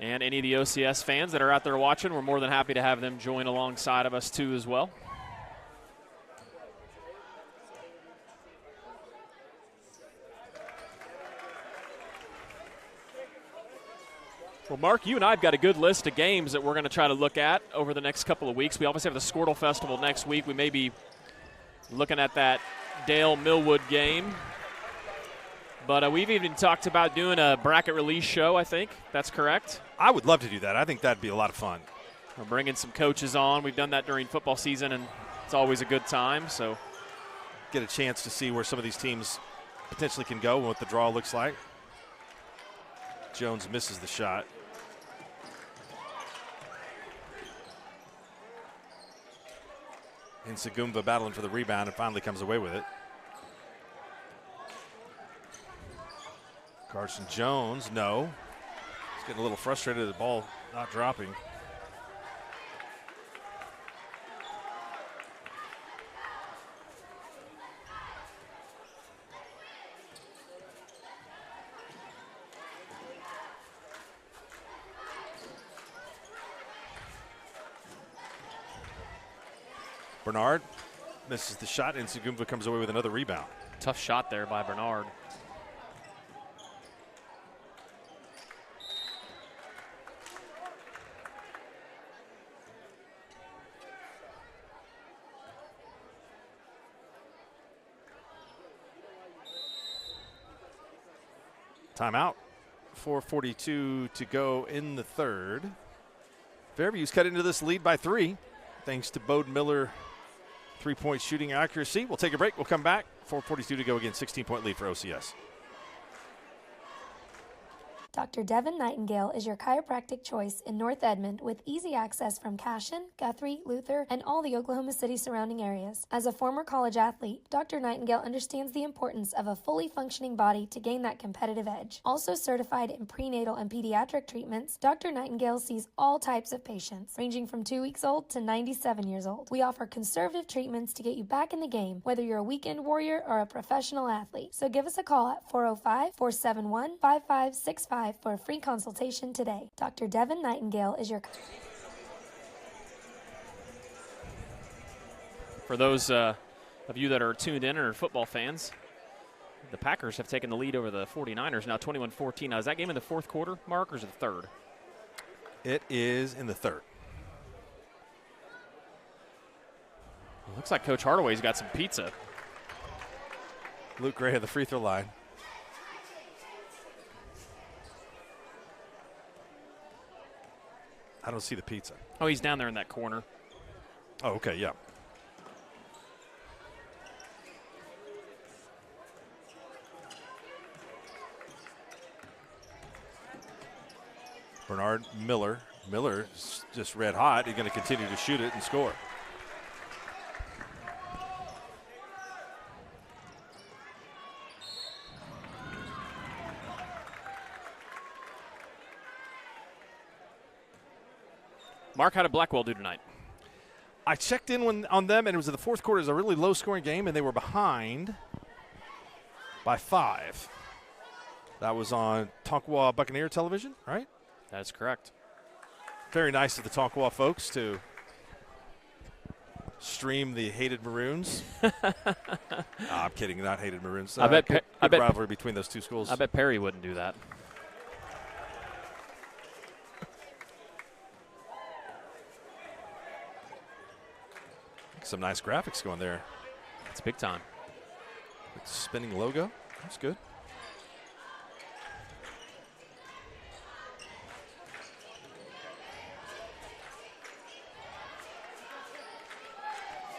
And any of the OCS fans that are out there watching, we're more than happy to have them join alongside of us too as well. Well, Mark, you and I have got a good list of games that we're going to try to look at over the next couple of weeks. We obviously have the Squirtle Festival next week. We may be looking at that Dale-Millwood game. But we've even talked about doing a bracket release show, I think. That's correct. I would love to do that. I think that'd be a lot of fun. We're bringing some coaches on. We've done that during football season, and it's always a good time. So get a chance to see where some of these teams potentially can go and what the draw looks like. Jones misses the shot. And Sagumba battling for the rebound and finally comes away with it. Carson Jones, no. He's getting a little frustrated at the ball not dropping. Bernard misses the shot, and Sagumba comes away with another rebound. Tough shot there by Bernard. Timeout. 4:42 to go in the third. Fairview's cut into this lead by 3, thanks to Bode Miller three-point shooting accuracy. We'll take a break. We'll come back. 4:42 to go again. 16-point lead for OCS. Dr. Devin Nightingale is your chiropractic choice in North Edmond with easy access from Cashion, Guthrie, Luther, and all the Oklahoma City surrounding areas. As a former college athlete, Dr. Nightingale understands the importance of a fully functioning body to gain that competitive edge. Also certified in prenatal and pediatric treatments, Dr. Nightingale sees all types of patients, ranging from 2 weeks old to 97 years old. We offer conservative treatments to get you back in the game, whether you're a weekend warrior or a professional athlete. So give us a call at 405-471-5565 for a free consultation today. Dr. Devin Nightingale is your... For those of you that are tuned in and are football fans, the Packers have taken the lead over the 49ers now 21-14. Now, is that game in the fourth quarter, Mark, or is it the third? It is in the third. Well, looks like Coach Hardaway's got some pizza. Luke Gray at the free throw line. I don't see the pizza. Oh, he's down there in that corner. Oh, okay, yeah. Bernard Miller. Miller's just red hot. He's going to continue to shoot it and score. Mark, how did Blackwell do tonight? I checked in on them, and it was in the fourth quarter. It was a really low-scoring game, and they were behind by 5. That was on Tonkawa Buccaneer television, right? That's correct. Very nice of the Tonkawa folks to stream the Hated Maroons. I'm kidding, not Hated Maroons. I bet good rivalry between those two schools. I bet Perry wouldn't do that. Some nice graphics going there. It's big time. With the spinning logo. That's good.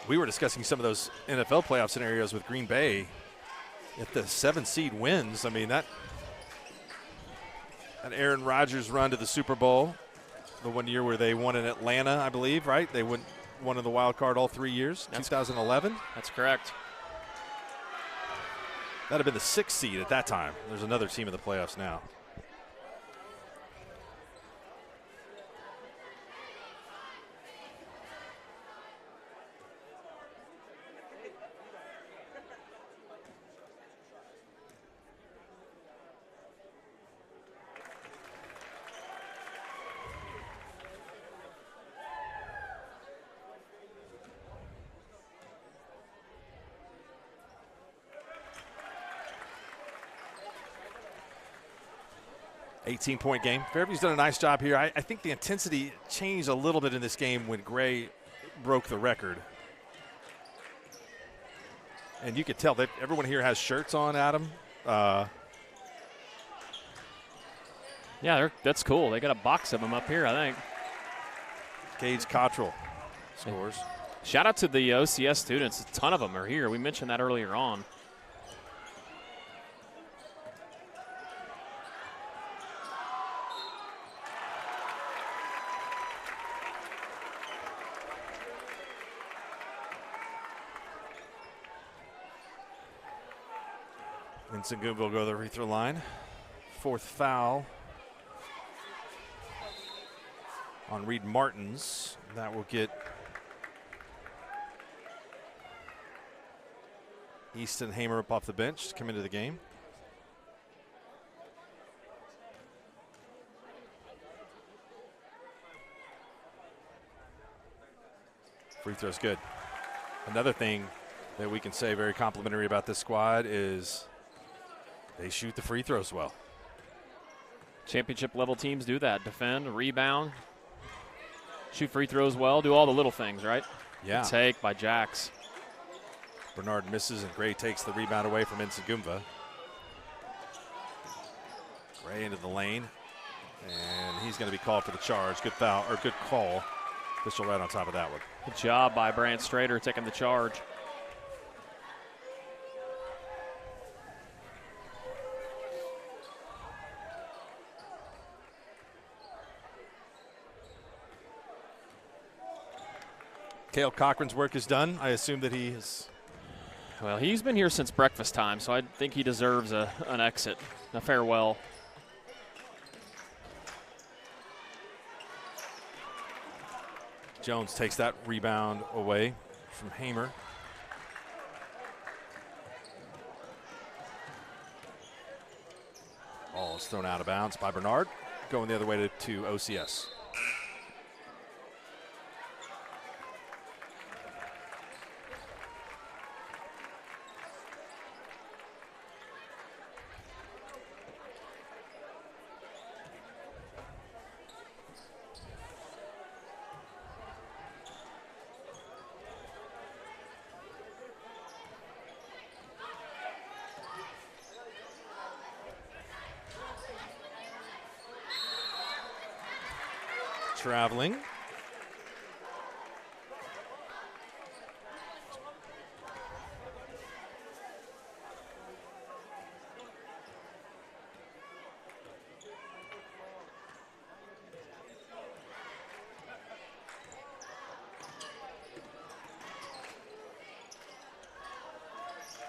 We were discussing some of those NFL playoff scenarios with Green Bay. If the 7 seed wins, I mean, that an Aaron Rodgers run to the Super Bowl, the one year where they won in Atlanta, I believe, right? They won in the wild card all 3 years, 2011. That's correct. That would have been the 6th seed at that time. There's another team in the playoffs now. 18-point game. Fairview's done a nice job here. I think the intensity changed a little bit in this game when Gray broke the record. And you could tell that everyone here has shirts on, Adam. Yeah, that's cool. They got a box of them up here, I think. Gage Cottrell scores. Shout out to the OCS students. A ton of them are here. We mentioned that earlier on. Vincent Goom will go to the free throw line. 4th foul on Reed Martins. That will get Easton Hamer up off the bench to come into the game. Free throw's good. Another thing that we can say very complimentary about this squad is they shoot the free throws well. Championship level teams do that. Defend, rebound, shoot free throws well, do all the little things, right? Yeah. Good take by Jax. Bernard misses and Gray takes the rebound away from Nsagumva. Gray into the lane, and he's going to be called for the charge. Good foul, or good call. Official right on top of that one. Good job by Brant Strader taking the charge. Cale Cochran's work is done. I assume that he is. Well, he's been here since breakfast time, so I think he deserves an exit, a farewell. Jones takes that rebound away from Hamer. Ball is thrown out of bounds by Bernard, going the other way to OCS. Traveling.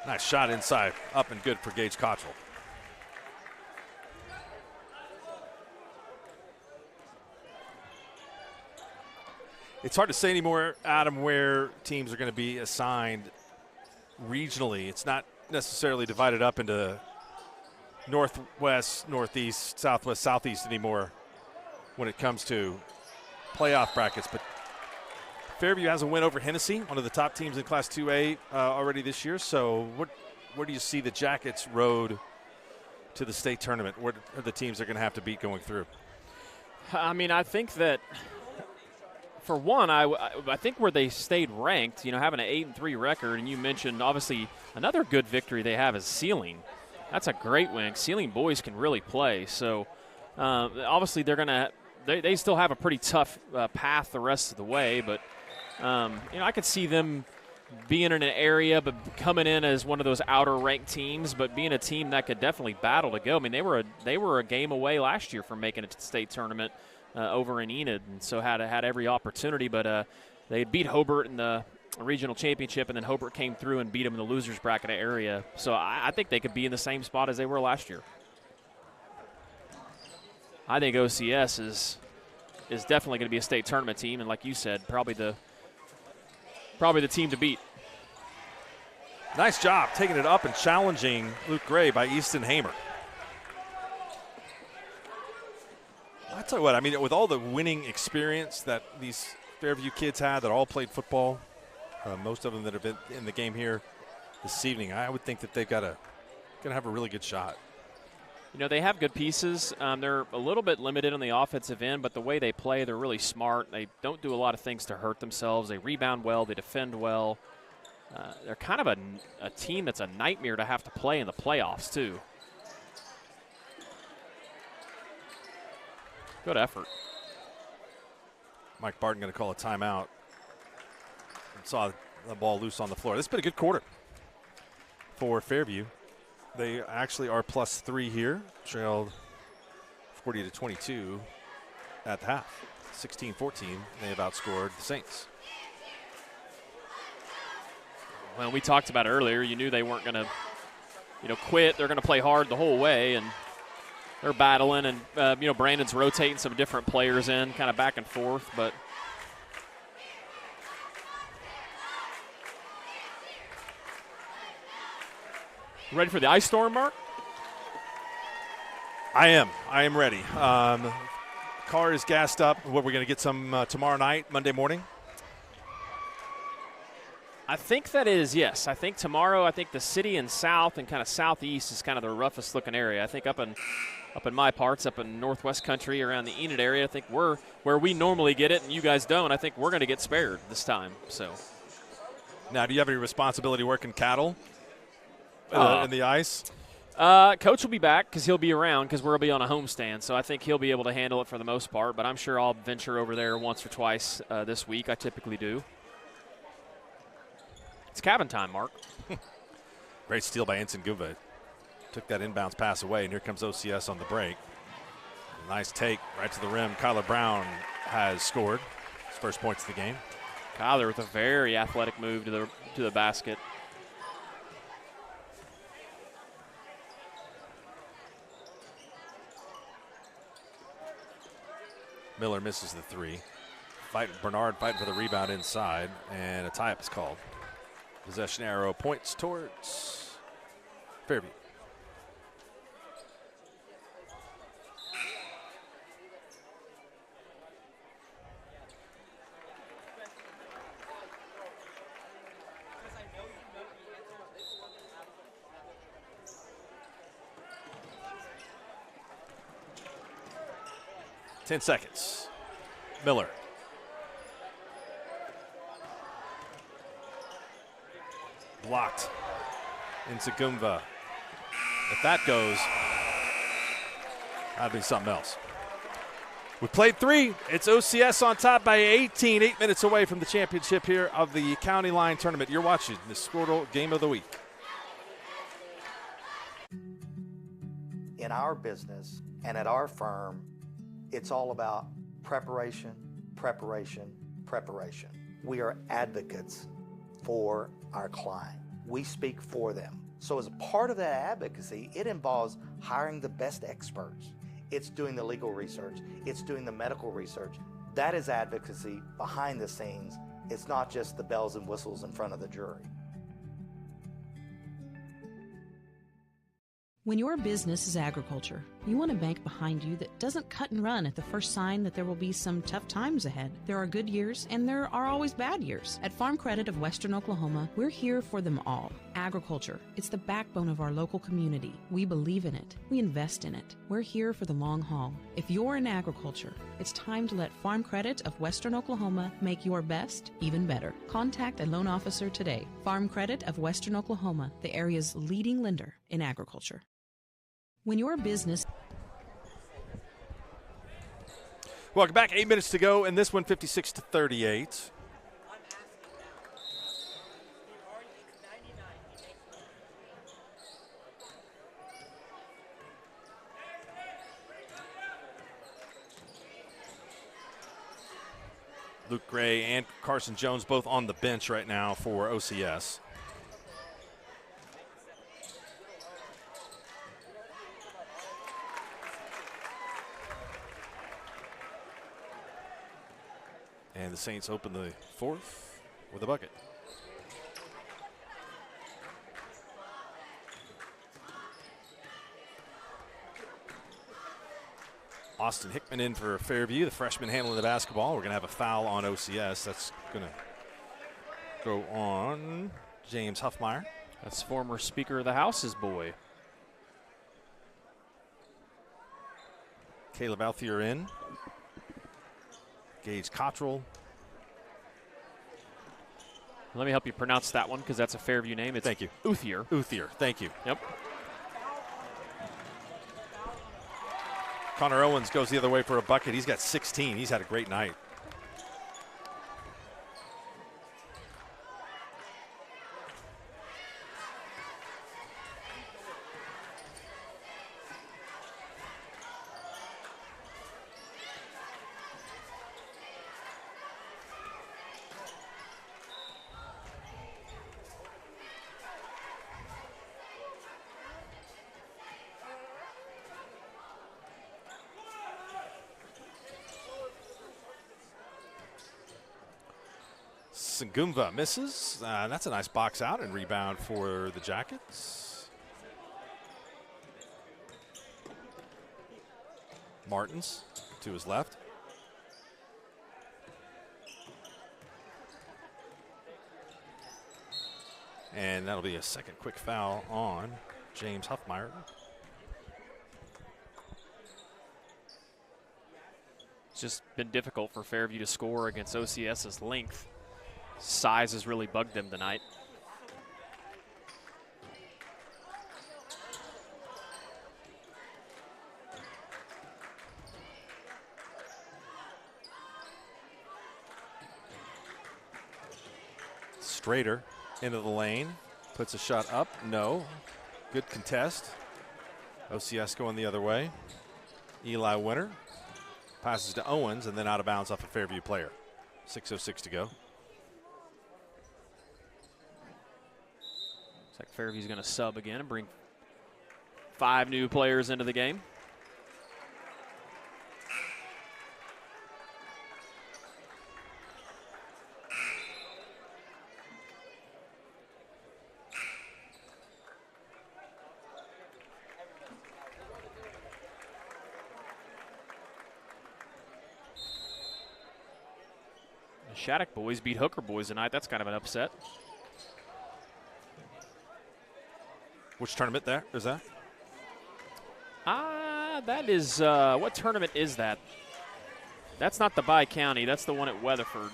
Nice shot inside, up and good for Gage Cottrell. It's hard to say anymore, Adam, where teams are going to be assigned regionally. It's not necessarily divided up into northwest, northeast, southwest, southeast anymore when it comes to playoff brackets. But Fairview has a win over Hennessy, one of the top teams in Class 2A already this year. So where do you see the Jackets' road to the state tournament? What are the teams they're going to have to beat going through? I mean, I think that – for one, I think where they stayed ranked, having an 8-3 record, and you mentioned obviously another good victory they have is Sealing. That's a great win. Sealing boys can really play. So obviously they still have a pretty tough path the rest of the way. But I could see them being in an area, but coming in as one of those outer ranked teams, but being a team that could definitely battle to go. I mean, they were a game away last year from making it to the state tournament. Over in Enid, and so had every opportunity, but they beat Hobart in the regional championship, and then Hobart came through and beat them in the losers bracket area. So I think they could be in the same spot as they were last year. I think OCS is definitely going to be a state tournament team, and like you said, probably the team to beat. Nice job taking it up and challenging Luke Gray by Easton Hamer. I tell you what, I mean, with all the winning experience that these Fairview kids had that all played football, most of them that have been in the game here this evening, I would think that they've got gonna have a really good shot. You know, they have good pieces. They're a little bit limited on the offensive end, but the way they play, they're really smart. They don't do a lot of things to hurt themselves. They rebound well. They defend well. They're kind of a team that's a nightmare to have to play in the playoffs, too. Good effort. Mike Barton going to call a timeout. Saw the ball loose on the floor. This has been a good quarter for Fairview. They actually are +3 here, trailed 40-22 at the half. 16-14, they have outscored the Saints. Well, we talked about it earlier. You knew they weren't going to, quit. They're going to play hard the whole way, and they're battling. And, Brandon's rotating some different players in, kind of back and forth. But ready for the ice storm, Mark? I am ready. Car is gassed up. We're going to get some tomorrow night, Monday morning. I think that is, yes. I think tomorrow, the city and south and kind of southeast is kind of the roughest looking area. I think up in my parts, up in northwest country around the Enid area, I think we're where we normally get it and you guys don't. I think we're going to get spared this time. So, now, do you have any responsibility working cattle in the ice? Coach will be back because he'll be around because we'll be on a homestand. So I think he'll be able to handle it for the most part. But I'm sure I'll venture over there once or twice this week. I typically do. It's cabin time, Mark. Great steal by Ensign Guva. Took that inbounds pass away, and here comes OCS on the break. Nice take right to the rim. Kyler Brown has scored his first points of the game. Kyler with a very athletic move to the basket. Miller misses the three. Bernard fighting for the rebound inside, and a tie-up is called. Possession arrow points towards Fairview. Ten seconds. Miller. Blocked. Insagumva. If that goes, that'd be something else. We played 3. It's OCS on top by 18. 8 minutes away from the championship here of the County Line Tournament. You're watching the Squirtle Game of the Week. In our business and at our firm, it's all about preparation, preparation, preparation. We are advocates for our client. We speak for them. So as a part of that advocacy, it involves hiring the best experts. It's doing the legal research. It's doing the medical research. That is advocacy behind the scenes. It's not just the bells and whistles in front of the jury. When your business is agriculture, you want a bank behind you that doesn't cut and run at the first sign that there will be some tough times ahead. There are good years and there are always bad years. At Farm Credit of Western Oklahoma, we're here for them all. Agriculture, it's the backbone of our local community. We believe in it. We invest in it. We're here for the long haul. If you're in agriculture, it's time to let Farm Credit of Western Oklahoma make your best even better. Contact a loan officer today. Farm Credit of Western Oklahoma, the area's leading lender in agriculture. When your business... Welcome back. 8 minutes to go, and this one 56-38. Luke Gray and Carson Jones both on the bench right now for OCS. And the Saints open the fourth with a bucket. Austin Hickman in for Fairview, the freshman handling the basketball. We're going to have a foul on OCS. That's going to go on James Huffmeyer. That's former Speaker of the House's boy. Caleb Althier in. Gage Cottrell. Let me help you pronounce that one because that's a Fairview name. It's Thank you. Uthier. Uthier, thank you. Yep. Connor Owens goes the other way for a bucket. He's got 16. He's had a great night. Sangumva misses. That's a nice box out and rebound for the Jackets. Martins to his left. And that'll be a second quick foul on James Huffmeyer. It's just been difficult for Fairview to score against OCS's length. Size has really bugged them tonight. Strader into the lane, puts a shot up, no. Good contest. OCS going the other way. Eli Winter passes to Owens and then out of bounds off a Fairview player. 6:06 to go. Looks like Fairview's going to sub again and bring 5 new players into the game. The Shattuck boys beat Hooker boys tonight. That's kind of an upset. Which tournament there is that? That is, what tournament is that? That's not the Bi-County. That's the one at Weatherford.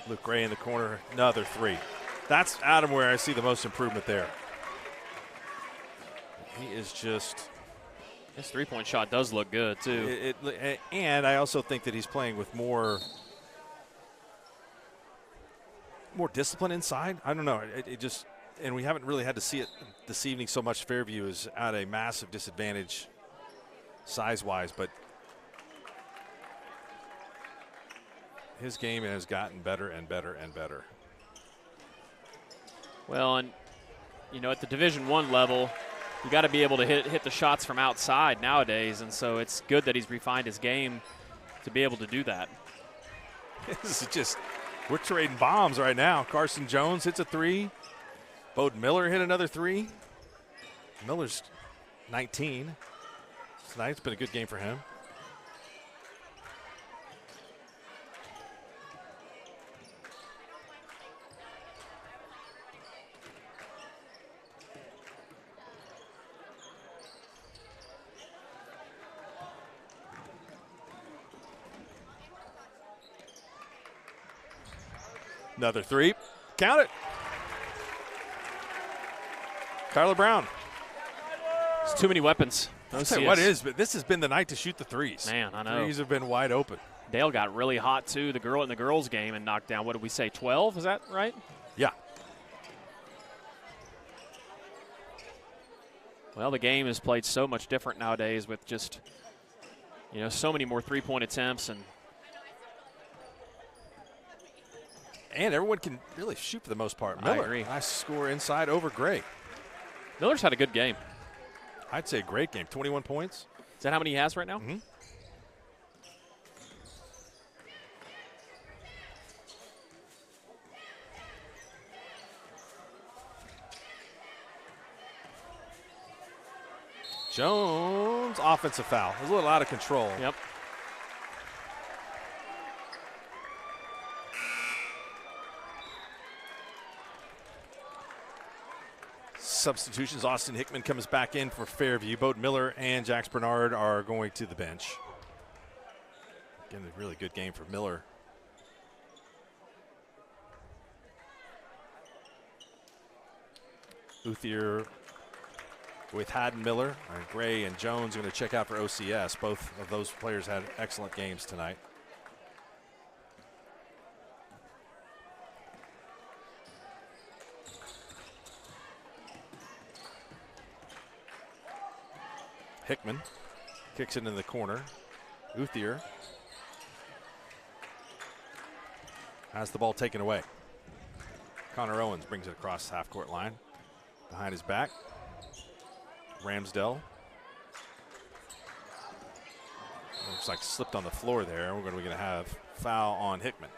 Luke Gray in the corner, another 3. That's Adam where I see the most improvement there. He is just... His three-point shot does look good, too. And I also think that he's playing with more discipline inside. I don't know. It just... And we haven't really had to see it this evening so much. Fairview is at a massive disadvantage size-wise, but his game has gotten better and better and better. Well, and, you know, at the Division I level, you got to be able to hit the shots from outside nowadays, and so it's good that he's refined his game to be able to do that. This is just, we're trading bombs right now. Carson Jones hits a 3. Bode Miller hit another 3. Miller's 19. Tonight's been a good game for him. Another 3. Count it. Tyler Brown. It's too many weapons. I'll tell you what it is, but this has been the night to shoot the 3s. Man, I know. 3s have been wide open. Dale got really hot, too, in the girls' game and knocked down, what did we say, 12? Is that right? Yeah. Well, the game is played so much different nowadays with just, you know, so many more three-point attempts. And everyone can really shoot for the most part. I Miller, agree. nice score inside over Gray. Miller's had a good game. I'd say a great game. 21 points. Is that how many he has right now? Mm-hmm. Jones, offensive foul. It was a little out of control. Yep. substitutions. Austin Hickman comes back in for Fairview. Bode Miller and Jax Bernard are going to the bench. Again, a really good game for Miller. Uthier with Haddon Miller. And Gray and Jones are going to check out for OCS. Both of those players had excellent games tonight. Hickman kicks it into the corner. Uthier has the ball taken away. Connor Owens brings it across the half-court line. Behind his back, Ramsdell. Looks like slipped on the floor there. We're going to have foul on Hickman.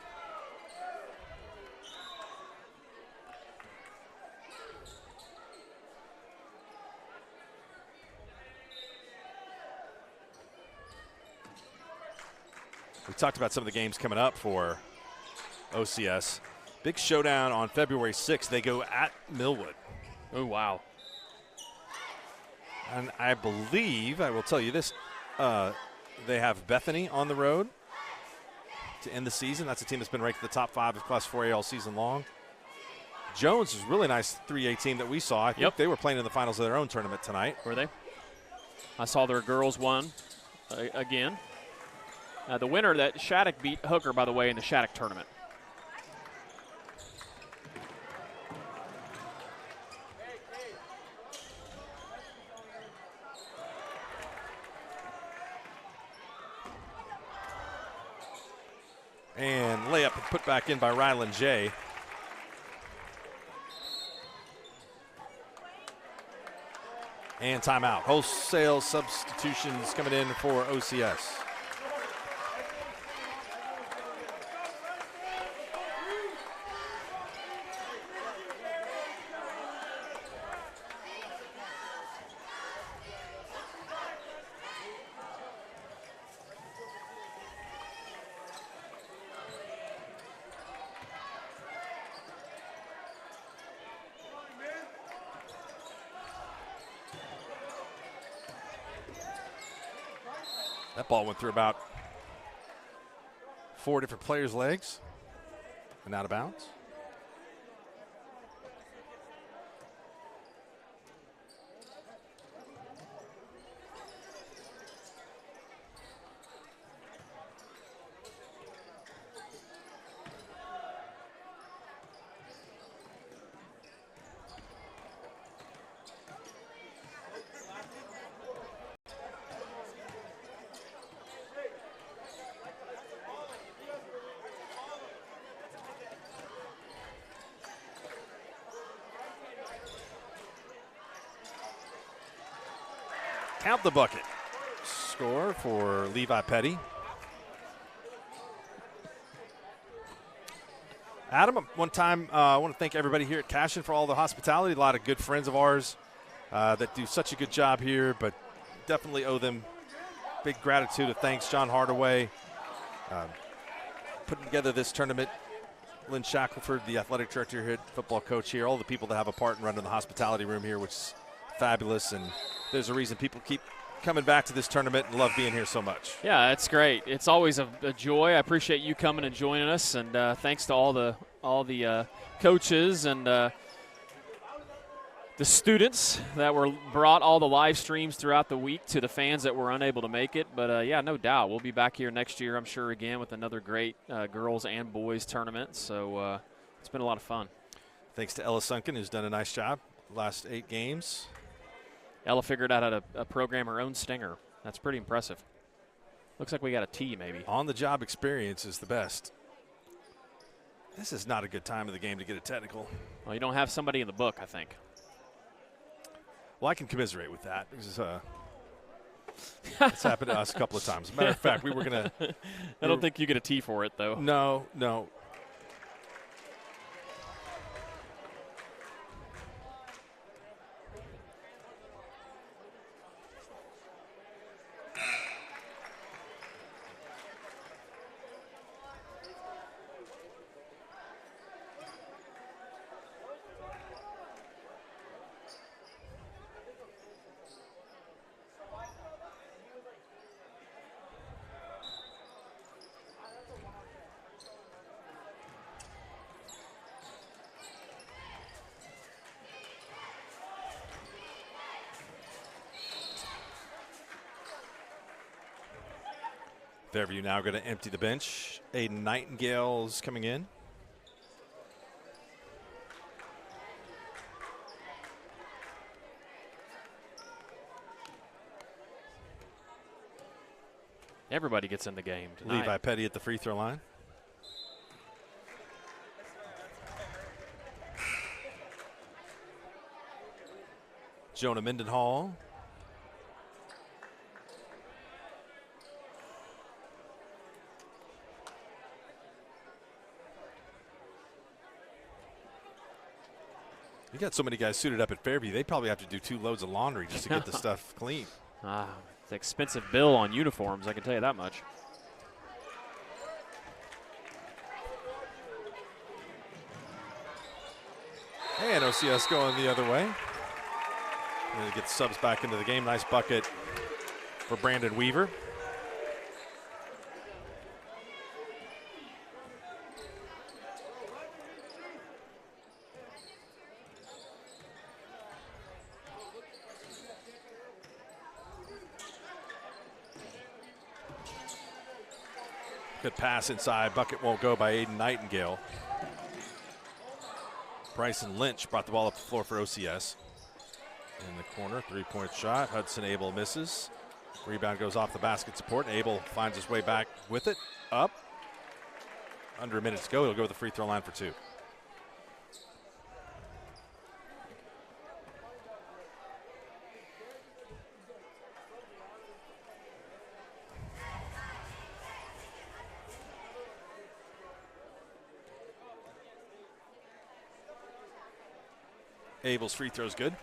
We talked about some of the games coming up for OCS. Big showdown on February 6th. They go at Millwood. Oh, wow. And I believe, I will tell you this, they have Bethany on the road to end the season. That's a team that's been ranked in the top 5 of Class 4A all season long. Jones is a really nice 3A team that we saw. I think they were playing in the finals of their own tournament tonight. Were they? I saw their girls won again. The winner, that Shattuck beat Hooker, by the way, in the Shattuck tournament. And layup put back in by Ryland J. And timeout. Wholesale substitutions coming in for OCS. That ball went through about 4 different players' legs and out of bounds. Count the bucket. Score for Levi Petty. Adam, one time, I want to thank everybody here at Cashin for all the hospitality. A lot of good friends of ours that do such a good job here, but definitely owe them big gratitude of thanks. John Hardaway putting together this tournament. Lynn Shackelford, the athletic director, head football coach here, all the people that have a part in running the hospitality room here, which is fabulous, and there's a reason people keep coming back to this tournament and love being here so much. Yeah, it's great. It's always a joy. I appreciate you coming and joining us, and thanks to all the coaches and the students that were brought all the live streams throughout the week to the fans that were unable to make it. But yeah, no doubt we'll be back here next year, I'm sure, again with another great girls and boys tournament. So it's been a lot of fun. Thanks to Ella Sunken, who's done a nice job last 8 games. Ella figured out how to program her own stinger. That's pretty impressive. Looks like we got a T maybe. On-the-job experience is the best. This is not a good time of the game to get a technical. Well, you don't have somebody in the book, I think. Well, I can commiserate with that. Because, it's happened to us a couple of times. Matter of fact, we were going to. I don't think you get a T for it, though. No. Fairview now going to empty the bench. Aiden Nightingale's coming in. Everybody gets in the game tonight. Levi Petty at the free throw line. Jonah Mendenhall. You got so many guys suited up at Fairview, they probably have to do 2 loads of laundry just to get the stuff clean. It's an expensive bill on uniforms, I can tell you that much. And OCS going the other way. Going to get subs back into the game. Nice bucket for Brandon Weaver. Good pass inside. Bucket won't go by Aiden Nightingale. Bryson Lynch brought the ball up the floor for OCS. In the corner, 3-point shot. Hudson Abel misses. Rebound goes off the basket support. Abel finds his way back with it. Up. Under a minute to go. He'll go to the free throw line for 2. Abel's free throw's good.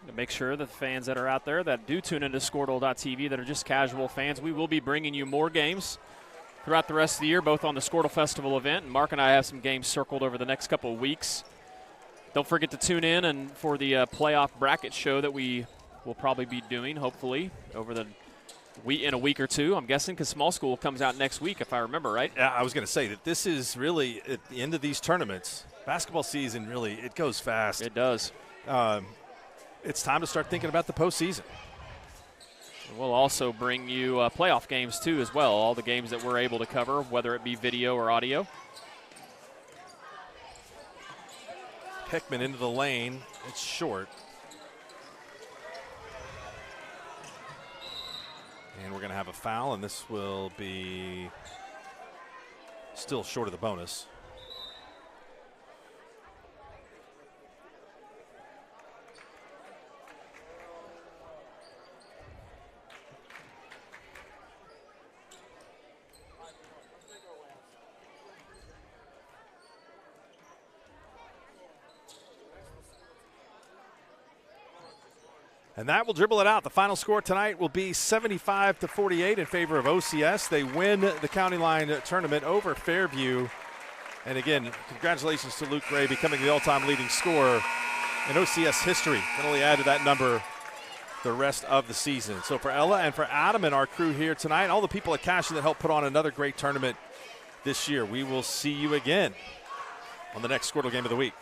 To make sure that the fans that are out there that do tune into Squirtle.tv that are just casual fans, we will be bringing you more games throughout the rest of the year, both on the Squirtle Festival event. And Mark and I have some games circled over the next couple of weeks. Don't forget to tune in and for the playoff bracket show that we will probably be doing, hopefully, over the in a week or two, I'm guessing, because small school comes out next week, if I remember right. Yeah, I was going to say that this is really, at the end of these tournaments, basketball season really, it goes fast. It does. It's time to start thinking about the postseason. We'll also bring you playoff games, too, as well, all the games that we're able to cover, whether it be video or audio. Hickman into the lane. It's short. And we're going to have a foul, and this will be still short of the bonus. And that will dribble it out. The final score tonight will be 75-48 in favor of OCS. They win the County Line tournament over Fairview. And again, congratulations to Luke Gray becoming the all-time leading scorer in OCS history. Can only add to that number the rest of the season. So for Ella and for Adam and our crew here tonight, all the people at Cashion that helped put on another great tournament this year, we will see you again on the next Squirtle Game of the Week.